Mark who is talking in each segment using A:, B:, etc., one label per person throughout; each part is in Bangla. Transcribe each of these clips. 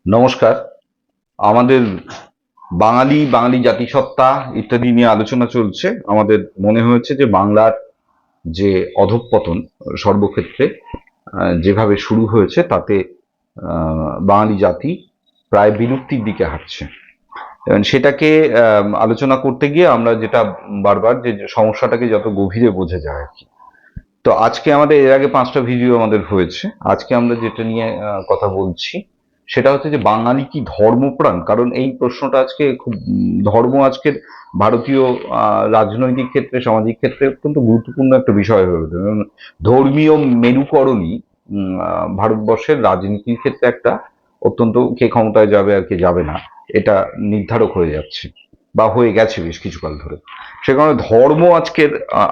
A: নমস্কার। আমাদের বাঙালি জাতিসত্তা ইত্যাদি নিয়ে আলোচনা চলছে। আমাদের মনে হয়েছে যে বাংলার যে অধঃপতন সর্বক্ষেত্রে যেভাবে শুরু হয়েছে তাতে বাঙালি জাতি প্রায় বিলুপ্তির দিকে হাঁটছে। এবং সেটাকে আলোচনা করতে গিয়ে আমরা যেটা বারবার যে সমস্যাটাকে যত গভীরে বোঝা যায় আর কি। তো আজকে আমাদের এর আগে 5টা ভিডিও আমাদের হয়েছে। আজকে আমরা যেটা নিয়ে কথা বলছি সেটা হচ্ছে যে বাঙালি কি ধর্মপ্রাণ? কারণ এই প্রশ্নটা আজকে খুব ধর্ম আজকের ভারতীয় রাজনৈতিক ক্ষেত্রে, সামাজিক ক্ষেত্রে অত্যন্ত গুরুত্বপূর্ণ একটা বিষয় হয়ে ওঠে। এবং ধর্মীয় মেরুকরণই ভারতবর্ষের রাজনীতির ক্ষেত্রে একটা অত্যন্ত কে ক্ষমতায় যাবে আর কে যাবে না এটা নির্ধারক হয়ে যাচ্ছে বা হয়ে গেছে বেশ কিছুকাল ধরে। সে কারণে ধর্ম আজকের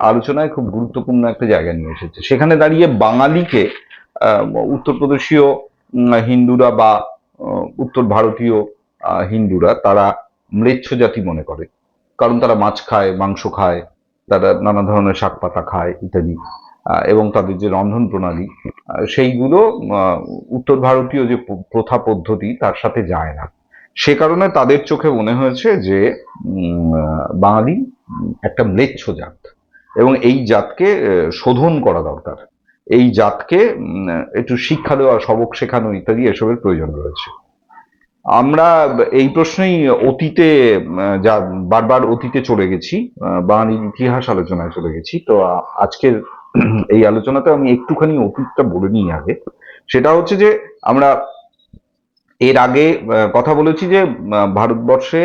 A: আলোচনায় খুব গুরুত্বপূর্ণ একটা জায়গা নিয়ে এসেছে। সেখানে দাঁড়িয়ে বাঙালিকে আহ, উত্তরপ্রদেশীয় হিন্দুরা বা উত্তর ভারতীয় হিন্দুরা তারা ম্লেচ্ছ জাতি মনে করে। কারণ তারা মাছ খায়, মাংস খায়, তারা নানা ধরনের শাক পাতা খায় ইত্যাদি। এবং তাদের যে রন্ধন প্রণালী সেইগুলো আহ, উত্তর ভারতীয় যে প্রথা পদ্ধতি তার সাথে যায় না। সে কারণে তাদের চোখে মনে হয়েছে যে বাঙালি একটা ম্লেচ্ছ জাত এবং এই জাতকে শোধন করা দরকার। এই জাতকে একটু শিক্ষা দেওয়া, সবক শেখানো ইত্যাদি এসবের প্রয়োজন রয়েছে। আমরা এই প্রশ্নেই অতীতে যা বারবার অতীতে চলে গেছি, বাঙালির ইতিহাস আলোচনায় চলে গেছি। তো আজকের এই আলোচনাতে আমি একটুখানি অতীতটা বলে নিই আগে। সেটা হচ্ছে যে আমরা এর আগে কথা বলেছি যে ভারতবর্ষে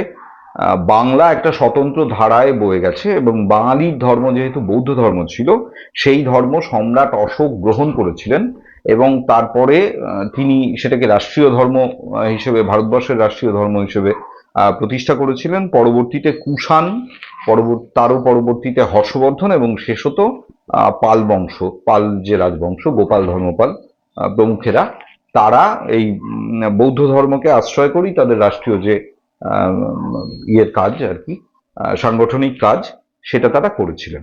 A: বাংলা একটা স্বতন্ত্র ধারায় বয়ে গেছে এবং বাঙালির ধর্ম যেহেতু বৌদ্ধ ধর্ম ছিল, সেই ধর্ম সম্রাট অশোক গ্রহণ করেছিলেন এবং তারপরে তিনি সেটাকে রাষ্ট্রীয় ধর্ম হিসেবে, ভারতবর্ষের রাষ্ট্রীয় ধর্ম হিসেবে প্রতিষ্ঠা করেছিলেন। পরবর্তীতে কুষাণ, তারও পরবর্তীতে হর্ষবর্ধন এবং শেষত পাল বংশ, পাল যে রাজবংশ, গোপাল ধর্মপাল প্রমুখেরা, তারা এই বৌদ্ধ ধর্মকে আশ্রয় করেই তাদের রাষ্ট্রীয় যে ইয়ের কাজ আর কি, সাংগঠনিক কাজ, সেটা তারা করেছিলেন।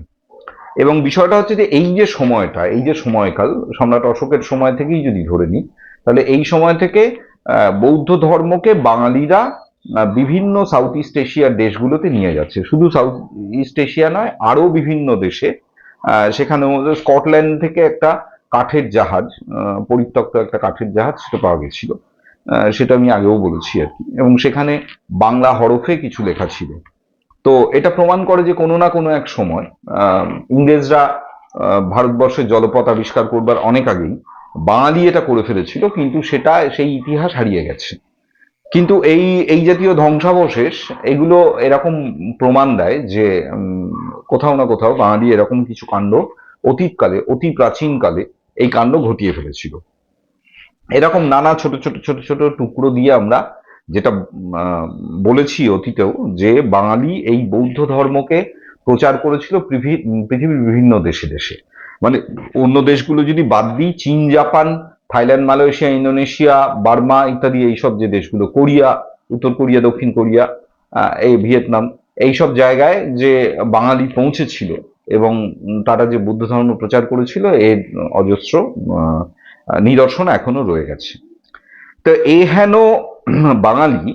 A: এবং বিষয়টা হচ্ছে যে এই যে সময়টা, এই যে সময়কাল সম্রাট অশোকের সময় থেকেই যদি ধরে নিই, তাহলে এই সময় থেকে বৌদ্ধ ধর্মকে বাঙালিরা বিভিন্ন সাউথ ইস্ট এশিয়ার দেশগুলোতে নিয়ে যাচ্ছে। শুধু সাউথ ইস্ট এশিয়া নয়, আরো বিভিন্ন দেশে। সেখানে স্কটল্যান্ড থেকে একটা কাঠের জাহাজ, পরিত্যক্ত একটা কাঠের জাহাজ, সেটা পাওয়া গেছিল। সেটা আমি আগেও বলেছি আর কি। এবং সেখানে বাংলা হরফে কিছু লেখা ছিল। তো এটা প্রমাণ করে যে কোনো না কোনো এক সময় ইংরেজরা ভারতবর্ষের জলপথ আবিষ্কার করবার অনেক আগেই বাঙালি এটা করে ফেলেছিল, কিন্তু সেটা সেই ইতিহাস হারিয়ে গেছে। কিন্তু এই এই জাতীয় ধ্বংসাবশেষ এগুলো এরকম প্রমাণ দেয় যে কোথাও না কোথাও বাঙালি এরকম কিছু কাণ্ড অতীতকালে, অতি প্রাচীনকালে এই কাণ্ড ঘটিয়ে ফেলেছিল। এরকম নানা ছোট ছোট ছোট ছোট টুকরো দিয়ে আমরা যেটা বলেছি অতীতেও, যে বাঙালি এই বৌদ্ধ ধর্মকে প্রচার করেছিল পৃথিবীর বিভিন্ন দেশে দেশে। মানে অন্য দেশগুলো যদি বাদ দিই, চীন, Japan, Thailand, Malaysia, Indonesia, Burma ইত্যাদি এইসব যে দেশগুলো, কোরিয়া, উত্তর কোরিয়া, দক্ষিণ কোরিয়া, এই ভিয়েতনাম, এইসব জায়গায় যে বাঙালি পৌঁছেছিল এবং তারা যে বৌদ্ধ ধর্ম প্রচার করেছিল, এর অজস্র নিদর্শন এখনো রয়ে গেছে। তো এই হেন বাঙালি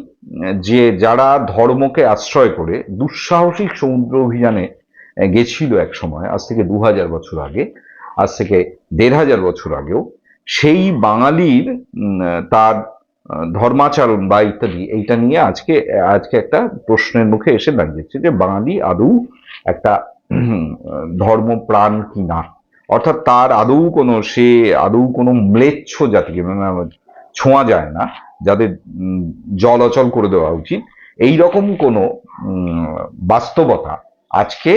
A: যে যারা ধর্মকে আশ্রয় করে দুঃসাহসিক সমুদ্র অভিযানে গেছিল এক সময়, আজ থেকে 2000 বছর আগে, আজ থেকে 1500 বছর আগেও, সেই বাঙালির তার ধর্মাচরণ বা ইত্যাদি এইটা নিয়ে আজকে আজকে একটা প্রশ্নের মুখে এসে দাঁড়িয়েছে যে বাঙালি আদৌ একটা ধর্মপ্রাণ কি না। অর্থাৎ তার আদৌ কোনো ম্লেচ্ছ জাতিকে, মানে ছোঁয়া যায় না, যাদের জল অচল করে দেওয়া উচিত, এই রকম কোনো বাস্তবতা আজকে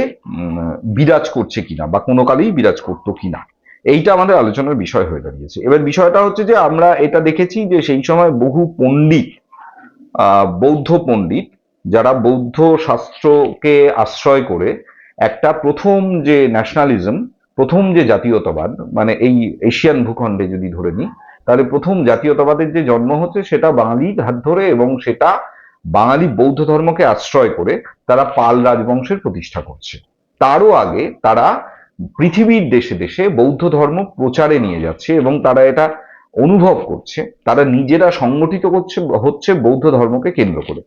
A: বিরাজ করছে কিনা বা কোনো কালেই বিরাজ করতো কিনা, এইটা আমাদের আলোচনার বিষয় হয়ে দাঁড়িয়েছে। এবার বিষয়টা হচ্ছে যে আমরা এটা দেখেছি যে সেই সময় বহু পণ্ডিত, বৌদ্ধ পণ্ডিত, যারা বৌদ্ধ শাস্ত্রকে আশ্রয় করে একটা প্রথম যে ন্যাশনালিজম, প্রথম যে জাতীয়তাবাদ, মানে এই এশিয়ান ভূখণ্ডে যদি ধরে নিই, তাহলে প্রথম জাতীয়তাবাদের যে জন্ম হচ্ছে সেটা বাঙালির হাত ধরে এবং সেটা বাঙালি বৌদ্ধ ধর্মকে আশ্রয় করে তারা পাল রাজবংশের প্রতিষ্ঠা করছে। তারও আগে তারা পৃথিবীর দেশে দেশে বৌদ্ধ ধর্ম প্রচারে নিয়ে যাচ্ছে এবং তারা এটা অনুভব করছে, তারা নিজেরা সংগঠিত হচ্ছে বৌদ্ধ ধর্মকে কেন্দ্র করে।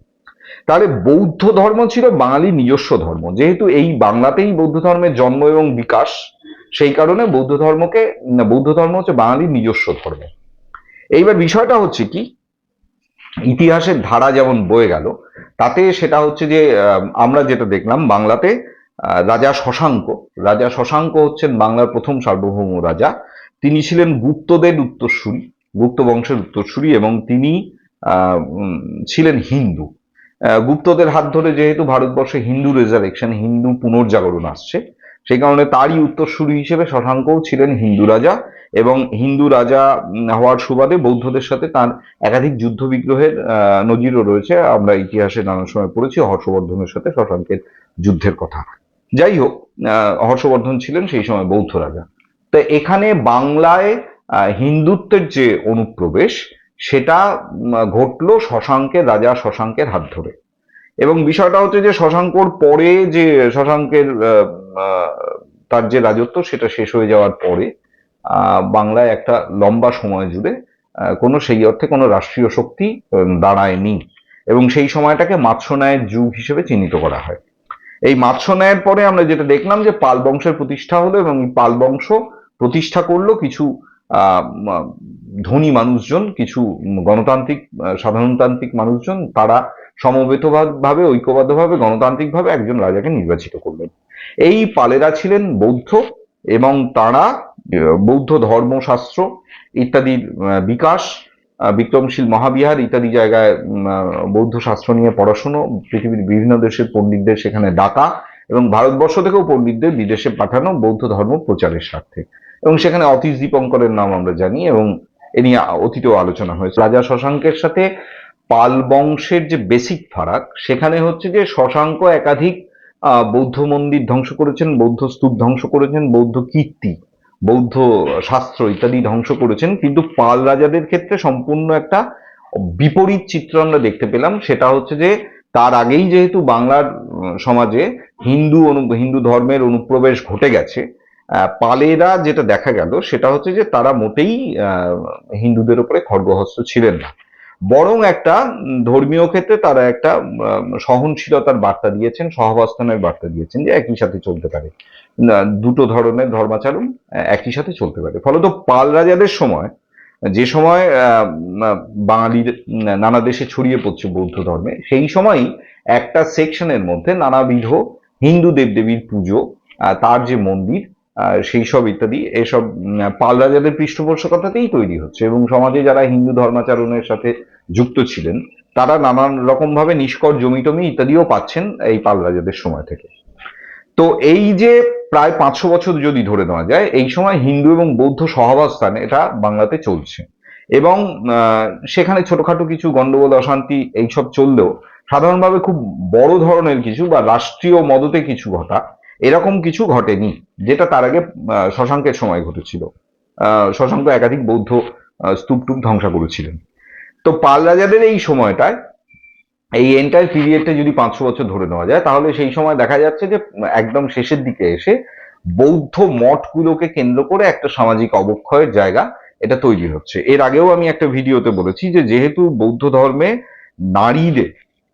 A: তাহলে বৌদ্ধ ধর্ম ছিল বাঙালির নিজস্ব ধর্ম, যেহেতু এই বাংলাতেই বৌদ্ধ ধর্মের জন্ম এবং বিকাশ, সেই কারণে বৌদ্ধ ধর্ম হচ্ছে বাঙালির নিজস্ব ধর্ম। এইবার বিষয়টা হচ্ছে কি, ইতিহাসের ধারা যেমন বয়ে গেল, তাতে সেটা হচ্ছে যে আমরা যেটা দেখলাম বাংলাতে রাজা শশাঙ্ক হচ্ছেন বাংলার প্রথম সার্বভৌম রাজা। তিনি ছিলেন গুপ্ত বংশের উত্তরসূরি, এবং তিনি ছিলেন হিন্দু। গুপ্তদের হাত ধরে যেহেতু ভারতবর্ষে হিন্দু পুনর্জাগরণ আসছে, সেই কারণে তারই উত্তরসূরি হিসেবে শশাঙ্কও ছিলেন হিন্দু রাজা, এবং হিন্দু রাজা হওয়ার সুবাদে বৌদ্ধদের সাথে তার একাধিক যুদ্ধ বিগ্রহের নজিরও রয়েছে। আমরা ইতিহাসে নানা সময় পড়েছি হর্ষবর্ধনের সাথে শশাঙ্কের যুদ্ধের কথা। যাই হোক, হর্ষবর্ধন ছিলেন সেই সময় বৌদ্ধ রাজা। তো এখানে বাংলায় হিন্দুত্বের যে অনুপ্রবেশ, সেটা ঘটলো রাজা শশাঙ্কের হাত ধরে। এবং বিষয়টা হচ্ছে যে শশাঙ্কর পরে যে শশাঙ্কের তার যে রাজত্ব সেটা শেষ হয়ে যাওয়ার পরে বাংলায় একটা লম্বা সময় জুড়ে সেই অর্থে কোনো রাষ্ট্রীয় শক্তি দাঁড়ায়নি, এবং সেই সময়টাকে মাৎস্যন্যায়ের যুগ হিসেবে চিহ্নিত করা হয়। এই মাৎস্যন্যায়ের পরে আমরা যেটা দেখলাম যে পাল বংশের প্রতিষ্ঠা হলো, এবং এই পাল বংশ প্রতিষ্ঠা করলো কিছু ধনী মানুষজন, কিছু গণতান্ত্রিক সাধারণতান্ত্রিক মানুষজন, তারা সমবেতভাবে ঐক্যবদ্ধভাবে গণতান্ত্রিকভাবে একজন রাজাকে নির্বাচিত করলেন। এই পালেরা ছিলেন বৌদ্ধ, এবং তারা বৌদ্ধ ধর্মশাস্ত্র ইত্যাদির বিকাশ, বিক্রমশীল মহাবিহার ইত্যাদি জায়গায় বৌদ্ধ শাস্ত্র নিয়ে পড়াশুনো, পৃথিবীর বিভিন্ন দেশের পণ্ডিতদের সেখানে ডাকা, এবং ভারতবর্ষ থেকেও পণ্ডিতদের বিদেশে পাঠানো বৌদ্ধ ধর্ম প্রচারের স্বার্থে। এবং সেখানে অতীশ দীপঙ্করের নাম আমরা জানি, এবং এ নিয়ে অতীতেও আলোচনা হয়েছে। রাজা শশাঙ্কের সাথে পাল বংশের যে বেসিক ফারাক, সেখানে হচ্ছে যে শশাঙ্ক একাধিক বৌদ্ধ মন্দির ধ্বংস করেছেন, বৌদ্ধ স্তূপ ধ্বংস করেছেন, বৌদ্ধ কীর্তি, বৌদ্ধ শাস্ত্র ইত্যাদি ধ্বংস করেছেন, কিন্তু পাল রাজাদের ক্ষেত্রে সম্পূর্ণ একটা বিপরীত চিত্র আমরা দেখতে পেলাম। সেটা হচ্ছে যে তার আগেই যেহেতু বাংলার সমাজে হিন্দু ধর্মের অনুপ্রবেশ ঘটে গেছে, পালেরা যেটা দেখা গেল সেটা হচ্ছে যে তারা মোটেই হিন্দুদের উপরে খড়গহস্ত ছিলেন না, বরং একটা ধর্মীয় ক্ষেত্রে তারা একটা সহনশীলতার বার্তা দিয়েছেন, সহাবস্থানের বার্তা দিয়েছেন, যে একই সাথে চলতে পারে, দুটো ধরনের ধর্মাচরণ একই সাথে চলতে পারে। ফলত পাল রাজাদের সময়, যে সময় বাঙালির নানা দেশে ছড়িয়ে পড়ছে বৌদ্ধ ধর্মে, সেই সময়ই একটা সেকশনের মধ্যে নানাবিধ হিন্দু দেবদেবীর পুজো, তার যে মন্দির, সেই সব ইত্যাদি এসব পাল রাজাদের পৃষ্ঠপোষকতাতেই তৈরি হচ্ছে, এবং সমাজে যারা হিন্দু ধর্মাচরণের সাথে যুক্ত ছিলেন তারা নানান রকম ভাবে নিষ্কর জমি টমি ইত্যাদিও পাচ্ছেন এই পাল রাজাদের সময় থেকে। তো এই যে প্রায় 500 বছর যদি ধরে নেওয়া যায়, এই সময় হিন্দু এবং বৌদ্ধ সহাবস্থান এটা বাংলাতে চলছে, এবং সেখানে ছোটখাটো কিছু গন্ডগোল অশান্তি এইসব চললেও সাধারণভাবে খুব বড় ধরনের কিছু বা রাষ্ট্রীয় মদতে কিছু ঘটা এরকম কিছু ঘটেনি, যেটা তার আগে শশাঙ্কের সময় ঘটেছিল। শশাঙ্ক একাধিক বৌদ্ধ স্তূপ টুপ ধ্বংস করেছিলেন। তো পাল রাজাদের এই সময়টায়, এই এন্টায়ার পিরিয়ডটা যদি 500 বছর ধরে নেওয়া যায়, তাহলে সেই সময় দেখা যাচ্ছে যে একদম শেষের দিকে এসে বৌদ্ধ মঠগুলোকে কেন্দ্র করে একটা সামাজিক অবক্ষয়ের জায়গা এটা তৈরি হচ্ছে। এর আগেও আমি একটা ভিডিওতে বলেছি যে যেহেতু বৌদ্ধ ধর্মে নারীদের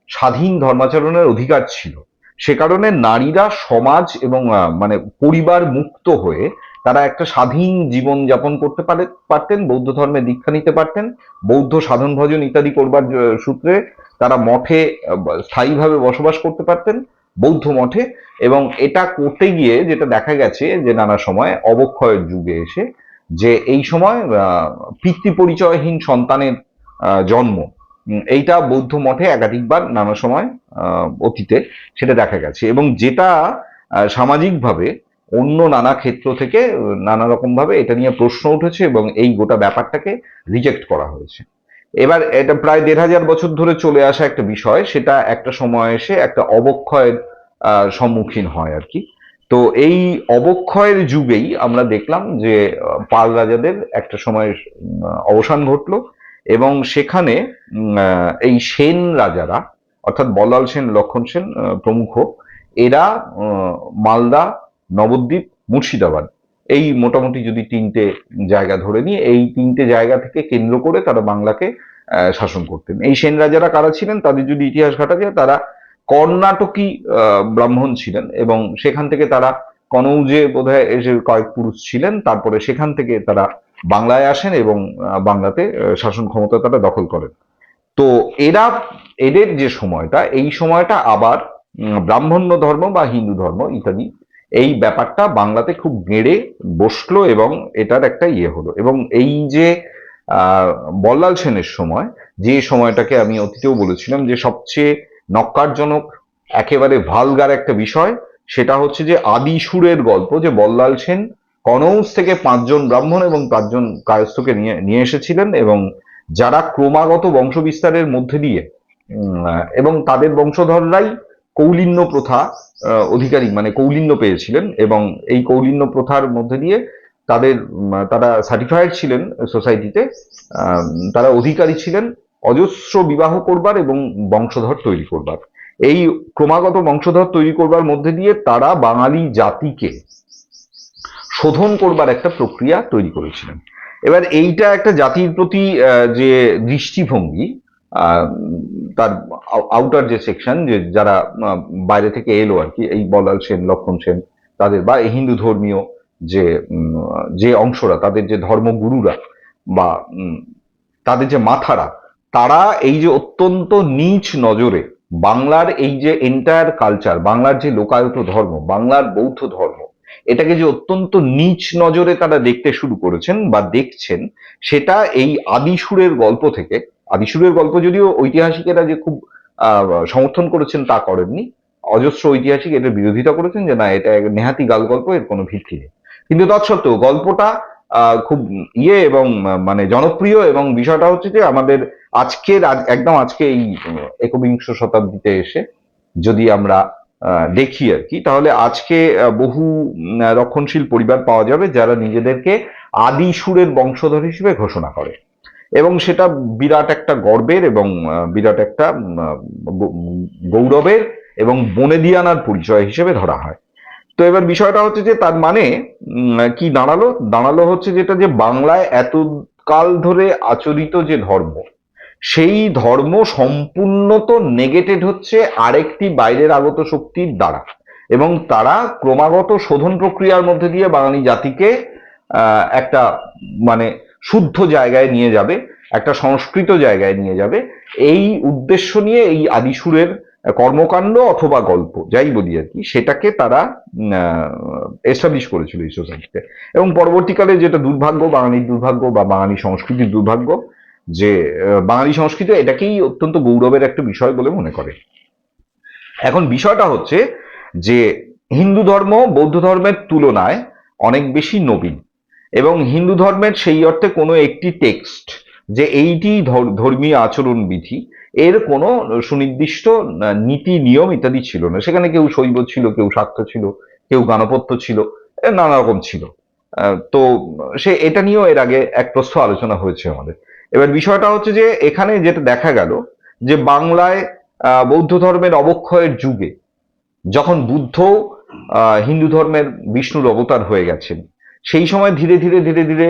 A: স্বাধীন ধর্মাচরণের অধিকার ছিল, সে কারণে নারীরা সমাজ এবং মানে পরিবার মুক্ত হয়ে তারা একটা স্বাধীন জীবন যাপন করতে পারতেন, বৌদ্ধ ধর্মে দীক্ষা নিতে পারতেন, বৌদ্ধ সাধন ভজন ইত্যাদি করবার সূত্রে তারা মঠে স্থায়ীভাবে বসবাস করতে পারতেন, বৌদ্ধ মঠে। এবং এটা করতে গিয়ে যেটা দেখা গেছে যে নানা সময় অবক্ষয়ের যুগে এসে যে এই সময় পিতৃ পরিচয়হীন সন্তানের জন্ম, এইটা বৌদ্ধ মঠে একাধিকবার নানা সময় অতীতে সেটা দেখা গেছে, এবং যেটা সামাজিকভাবে অন্য নানা ক্ষেত্র থেকে নানা রকম ভাবে এটা নিয়ে প্রশ্ন উঠেছে, এবং এই গোটা ব্যাপারটাকে রিজেক্ট করা হয়েছে। এবার এটা প্রায় 1500 বছর ধরে চলে আসা একটা বিষয়, সেটা একটা সময় এসে একটা অবক্ষয়ের সম্মুখীন হয় আর কি। তো এই অবক্ষয়ের যুগেই আমরা দেখলাম যে পাল রাজাদের একটা সময় অবসান ঘটলো, এবং সেখানে এই সেন রাজারা, অর্থাৎ বলাল সেন, লক্ষণ সেন প্রমুখ, এরা মালদা, নবদ্বীপ, মুর্শিদাবাদ এই মোটামুটি যদি তিনটে জায়গা ধরে নিয়ে, এই তিনটে জায়গা থেকে কেন্দ্র করে তারা বাংলাকে শাসন করতেন। এই সেন রাজারা কারা ছিলেন, তাদের যদি ইতিহাস ঘাটা যায়, তারা কর্ণাটকী ব্রাহ্মণ ছিলেন, এবং সেখান থেকে তারা কনৌজে বোধহয় এসে কয়েক পুরুষ ছিলেন, তারপরে সেখান থেকে তারা বাংলায় আসেন এবং বাংলাতে শাসন ক্ষমতা তারা দখল করেন। তো এরা, এদের যে সময়টা, এই সময়টা আবার ব্রাহ্মণ্য ধর্ম বা হিন্দু ধর্ম ইত্যাদি এই ব্যাপারটা বাংলাতে খুব গেড়ে বসলো, এবং এটার একটা ইয়ে হলো। এবং এই যে বল্লাল সেনের সময়, যে সময়টাকে আমি অতীতেও বলেছিলাম যে সবচেয়ে নক্কারজনক, একেবারে ভালগার একটা বিষয়, সেটা হচ্ছে যে আদি সুরের গল্প, যে বল্লাল সেন কনৌজ থেকে 5জন ব্রাহ্মণ এবং 5জন কায়স্থকে নিয়ে এসেছিলেন, এবং যারা ক্রমাগত বংশ বিস্তারের মধ্যে দিয়ে এবং তাদের বংশধররাই কৌলিন্য প্রথা অধিকারী, মানে কৌলিন্য পেয়েছিলেন, এবং এই কৌলিন্য প্রথার মধ্যে দিয়ে তারা সার্টিফাইড ছিলেন সোসাইটিতে, তারা অধিকারী ছিলেন অজস্র বিবাহ করবার এবং বংশধর তৈরি করবার। এই ক্রমাগত বংশধর তৈরি করবার মধ্যে দিয়ে তারা বাঙালি জাতিকে শোধন করবার একটা প্রক্রিয়া তৈরি করেছিলেন। এবার এইটা একটা জাতির প্রতি যে দৃষ্টিভঙ্গি, তার আউটার যে সেকশন, যে যারা বাইরে থেকে এলো আর কি, এই বল্লাল সেন, লক্ষণ সেন, তাদের বা হিন্দু ধর্মীয় যে অংশরা, তাদের যে ধর্মগুরুরা বা তাদের যে মাথারা, তারা এই যে অত্যন্ত নীচ নজরে বাংলার এই যে এন্টায়ার কালচার, বাংলার যে লোকায়ত ধর্ম, বাংলার বৌদ্ধ ধর্ম, এটাকে যে অত্যন্ত নীচ নজরে তারা দেখতে শুরু করেছেন বা দেখছেন, সেটা এই আদিসুরের গল্প থেকে, আদিসুরের গল্প যদিও ঐতিহাসিকেরা যে খুব সমর্থন করেছেন তা করেননি, অজস্র ঐতিহাসিক এটার বিরোধিতা করেছেন যে না, এটা নেহাতি গাল গল্প, এর কোনো ভিত্তি নেই। কিন্তু তৎসত্ত্বেও গল্পটা খুব ইয়ে এবং মানে জনপ্রিয়, এবং বিষয়টা হচ্ছে যে আমাদের আজকের একদম আজকে এই একবিংশ শতাব্দীতে এসে যদি আমরা দেখি আর কি, তাহলে আজকে বহু রক্ষণশীল পরিবার পাওয়া যাবে যারা নিজেদেরকে আদি সুরের বংশধর হিসেবে ঘোষণা করে, এবং সেটা বিরাট একটা গর্বের এবং বিরাট একটা গৌরবের এবং বনেদিয়ানার পরিচয় হিসেবে ধরা হয়। তো এবার বিষয়টা হচ্ছে যে তার মানে কি দাঁড়ালো হচ্ছে যেটা, যে বাংলায় এতকাল ধরে আচরিত যে ধর্ম, সেই ধর্ম সম্পূর্ণ তো নেগেটেড হচ্ছে আরেকটি বাইরের আগত শক্তির দ্বারা, এবং তারা ক্রমাগত শোধন প্রক্রিয়ার মধ্যে দিয়ে বাঙালি জাতিকে একটা মানে শুদ্ধ জায়গায় নিয়ে যাবে, একটা সংস্কৃত জায়গায় নিয়ে যাবে, এই উদ্দেশ্য নিয়ে এই আদিসুরের কর্মকাণ্ড অথবা গল্প যাই বলি আর কি, সেটাকে তারা এস্টাবলিশ করেছিল এই সোসাইটিতে। এবং পরবর্তীকালে যেটা দুর্ভাগ্য, বাঙালির দুর্ভাগ্য বা বাঙালি সংস্কৃতির দুর্ভাগ্য, যে বাঙালি সংস্কৃতি এটাকেই অত্যন্ত গৌরবের একটা বিষয় বলে মনে করে। এখন বিষয়টা হচ্ছে যে হিন্দু ধর্ম বৌদ্ধ ধর্মের তুলনায় অনেক বেশি নবীন, এবং হিন্দু ধর্মের সেই অর্থে কোনো একটি টেক্সট যে এইটি ধর্মীয় আচরণ বিধি, এর কোনো সুনির্দিষ্ট নীতি নিয়ম ইত্যাদি ছিল না। সেখানে কেউ শৈব ছিল, কেউ শাক্ত ছিল, কেউ গানপত্য ছিল, নানা রকম ছিল। তো সে এটা নিয়েও এর আগে এক প্রস্থ আলোচনা হয়েছে আমাদের। এবার বিষয়টা হচ্ছে যে এখানে যেটা দেখা গেল, যে বাংলায় বৌদ্ধ ধর্মের অবক্ষয়ের যুগে, যখন বুদ্ধ হিন্দু ধর্মের বিষ্ণুর অবতার হয়ে গেছেন, সেই সময় ধীরে ধীরে ধীরে ধীরে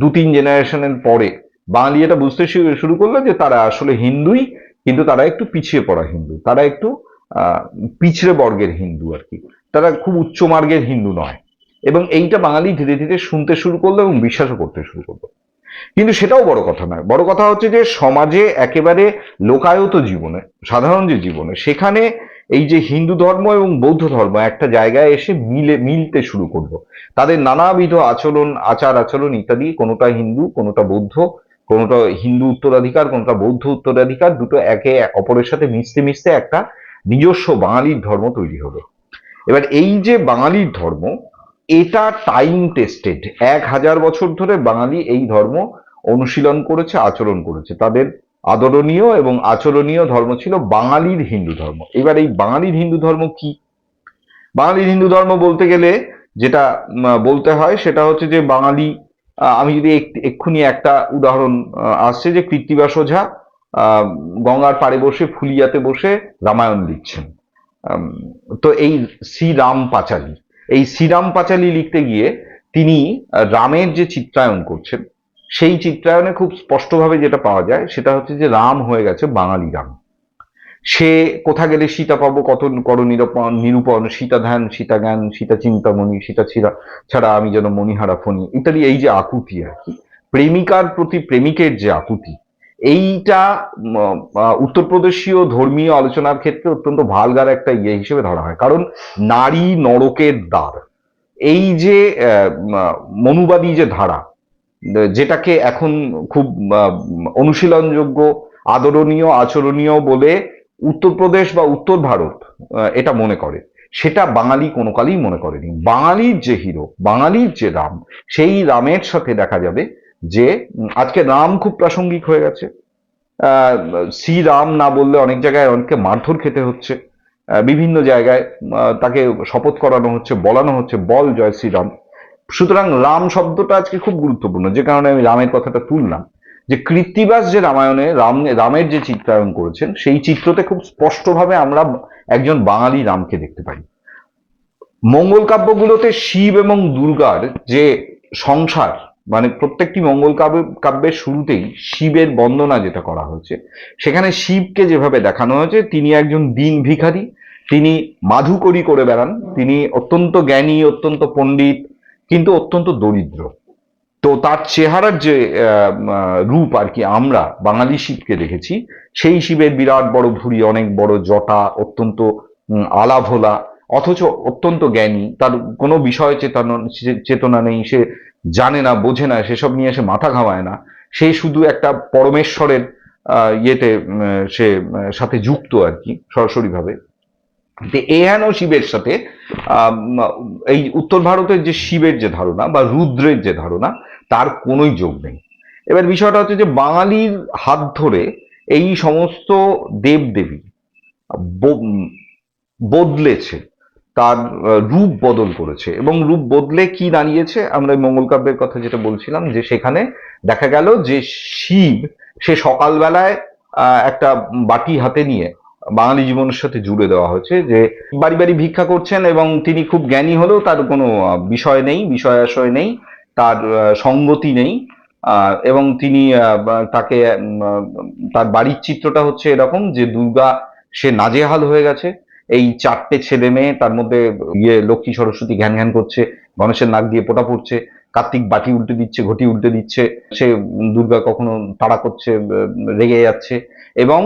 A: 2-3 জেনারেশনের পরে বাঙালি এটা বুঝতে শুরু করলো যে তারা আসলে হিন্দুই, কিন্তু তারা একটু পিছিয়ে পড়া হিন্দু, তারা একটু পিছড়ে বর্গের হিন্দু আর কি, তারা খুব উচ্চ মার্গের হিন্দু নয়। এবং এইটা বাঙালি ধীরে ধীরে শুনতে শুরু করলো এবং বিশ্বাসও করতে শুরু করলো। কিন্তু সেটাও বড় কথা নয়, বড় কথা হচ্ছে যে সমাজে একেবারে লোকায়ত জীবনে, সাধারণ যে জীবনে, সেখানে এই যে হিন্দু ধর্ম এবং বৌদ্ধ ধর্ম একটা জায়গায় এসে মিলতে শুরু করলো। তাদের নানাবিধ আচার আচরণ ইত্যাদি, কোনোটা হিন্দু, কোনোটা বৌদ্ধ, কোনোটা হিন্দু উত্তরাধিকার, কোনোটা বৌদ্ধ উত্তরাধিকার, দুটো একে অপরের সাথে মিশতে মিশতে একটা নিজস্ব বাঙালির ধর্ম তৈরি হলো। এবার এই যে বাঙালির ধর্ম, এটা টাইম টেস্টেড, 1000 বছর ধরে বাঙালি এই ধর্ম অনুশীলন করেছে, আচরণ করেছে। তাদের আদরণীয় এবং আচরণীয় ধর্ম ছিল বাঙালির হিন্দু ধর্ম। এবার এই বাঙালির হিন্দু ধর্ম কি? বাঙালির হিন্দু ধর্ম বলতে গেলে যেটা বলতে হয় সেটা হচ্ছে যে বাঙালি, আমি যদি এক্ষুনি একটা উদাহরণ আসছে, যে কৃত্তিবাস ওঝা গঙ্গার পাড়ে বসে ফুলিয়াতে বসে রামায়ণ লিখছেন। তো এই শ্রীরাম পাঁচালী, এই শ্রীরাম পাঁচালী লিখতে গিয়ে তিনি রামের যে চিত্রায়ন করছেন, সেই চিত্রায়নে খুব স্পষ্টভাবে যেটা পাওয়া যায় সেটা হচ্ছে যে রাম হয়ে গেছে বাঙালি রাম। সে কোথা গেলে সীতা পাবো, কত কর নিরূপণ নিরূপণ, সীতা ধ্যান সীতা জ্ঞান, সীতা চিন্তামণি, সীতা ছাড়া আমি যেন মণিহারা ফণি ইত্যাদি। এই যে আকুতি আর কি, প্রেমিকার প্রতি প্রেমিকের যে আকুতি, এইটা উত্তরপ্রদেশীয় ধর্মীয় আলোচনার ক্ষেত্রে অত্যন্ত ভালগার একটা ইয়ে হিসেবে ধরা হয়। কারণ নারী নরকের দ্বার, এই যে মনুবাদী যে ধারা, যেটাকে এখন খুব অনুশীলনযোগ্য, আদরণীয়, আচরণীয় বলে উত্তরপ্রদেশ বা উত্তর ভারত এটা মনে করে, সেটা বাঙালি কোনো কালই মনে করেনি। বাঙালির যে হিরো, বাঙালির যে রাম, সেই রামের সাথে দেখা যাবে যে আজকে রাম খুব প্রাসঙ্গিক হয়ে গেছে। শ্রীরাম না বললে অনেক জায়গায় অনেককে মারধর খেতে হচ্ছে, বিভিন্ন জায়গায় তাকে শপথ করানো হচ্ছে, বলানো হচ্ছে বল জয় শ্রীরাম। সুতরাং রাম শব্দটা আজকে খুব গুরুত্বপূর্ণ, যে কারণে আমি রামের কথাটা তুললাম। যে কৃত্তিবাস যে রামায়ণে রামের যে চিত্রায়ন করেছেন, সেই চিত্রতে খুব স্পষ্টভাবে আমরা একজন বাঙালি রামকে দেখতে পাই। মঙ্গল কাব্যগুলোতে শিব এবং দুর্গার যে সংসার, মানে প্রত্যেকটি মঙ্গল কাব্যের শুরুতেই শিবের বন্দনা যেটা করা হয়েছে, সেখানে শিবকে যেভাবে দেখানো হয়েছে, তিনি একজন দিন ভিখারি, তিনি মাধুকরী করে বেড়ান, তিনি অত্যন্ত জ্ঞানী, অত্যন্ত পণ্ডিত, কিন্তু অত্যন্ত দরিদ্র। তো তার চেহারার যে রূপ আর কি আমরা বাঙালি শিবকে দেখেছি, সেই শিবের বিরাট বড় ভুঁড়ি, অনেক বড় জটা, অত্যন্ত আলাভোলা, অথচ অত্যন্ত জ্ঞানী, তার কোনো বিষয় চেতনা নেই, সে জানে না, বোঝে না, সেসব নিয়ে সে মাথা ঘামায় না, সে শুধু একটা পরমেশ্বরের ইয়েতে সে সাথে যুক্ত আর কি সরাসরি ভাবে। এহেন শিবের সাথে এই উত্তর ভারতের যে শিবের যে ধারণা বা রুদ্রের যে ধারণা, তার কোনোই যোগ নেই। এবার বিষয়টা হচ্ছে যে বাঙালির হাত ধরে এই সমস্ত দেবদেবী বদলেছে, তার রূপ বদল করেছে, এবং রূপ বদলে কি দাঁড়িয়েছে, আমরা মঙ্গল কাব্যের কথা যেটা বলছিলাম, যে সেখানে দেখা গেল যে শিব সে সকালবেলায় একটা বাটি হাতে নিয়ে বাঙালি জীবনের সাথে জুড়ে দেওয়া হয়েছে, যে বাড়ি বাড়ি ভিক্ষা করছেন এবং তিনি খুব জ্ঞানী হলেও তার কোনো বিষয় নেই, বিষয় আশয় নেই, তার সঙ্গতি নেই, এবং তিনি তাকে তার বাড়ির চিত্রটা হচ্ছে এরকম যে দুর্গা সে নাজেহাল হয়ে গেছে, এই চারটে ছেলে মেয়ে, তার মধ্যে লক্ষ্মী সরস্বতী ঘ্যান ঘ্যান করছে, গণেশের নাক দিয়ে পোটা পড়ছে, কার্তিক বাটি উল্টে দিচ্ছে, ঘটি উল্টে দিচ্ছে, সে দুর্গা কখনো তাড়া করছে, রেগে যাচ্ছে, এবং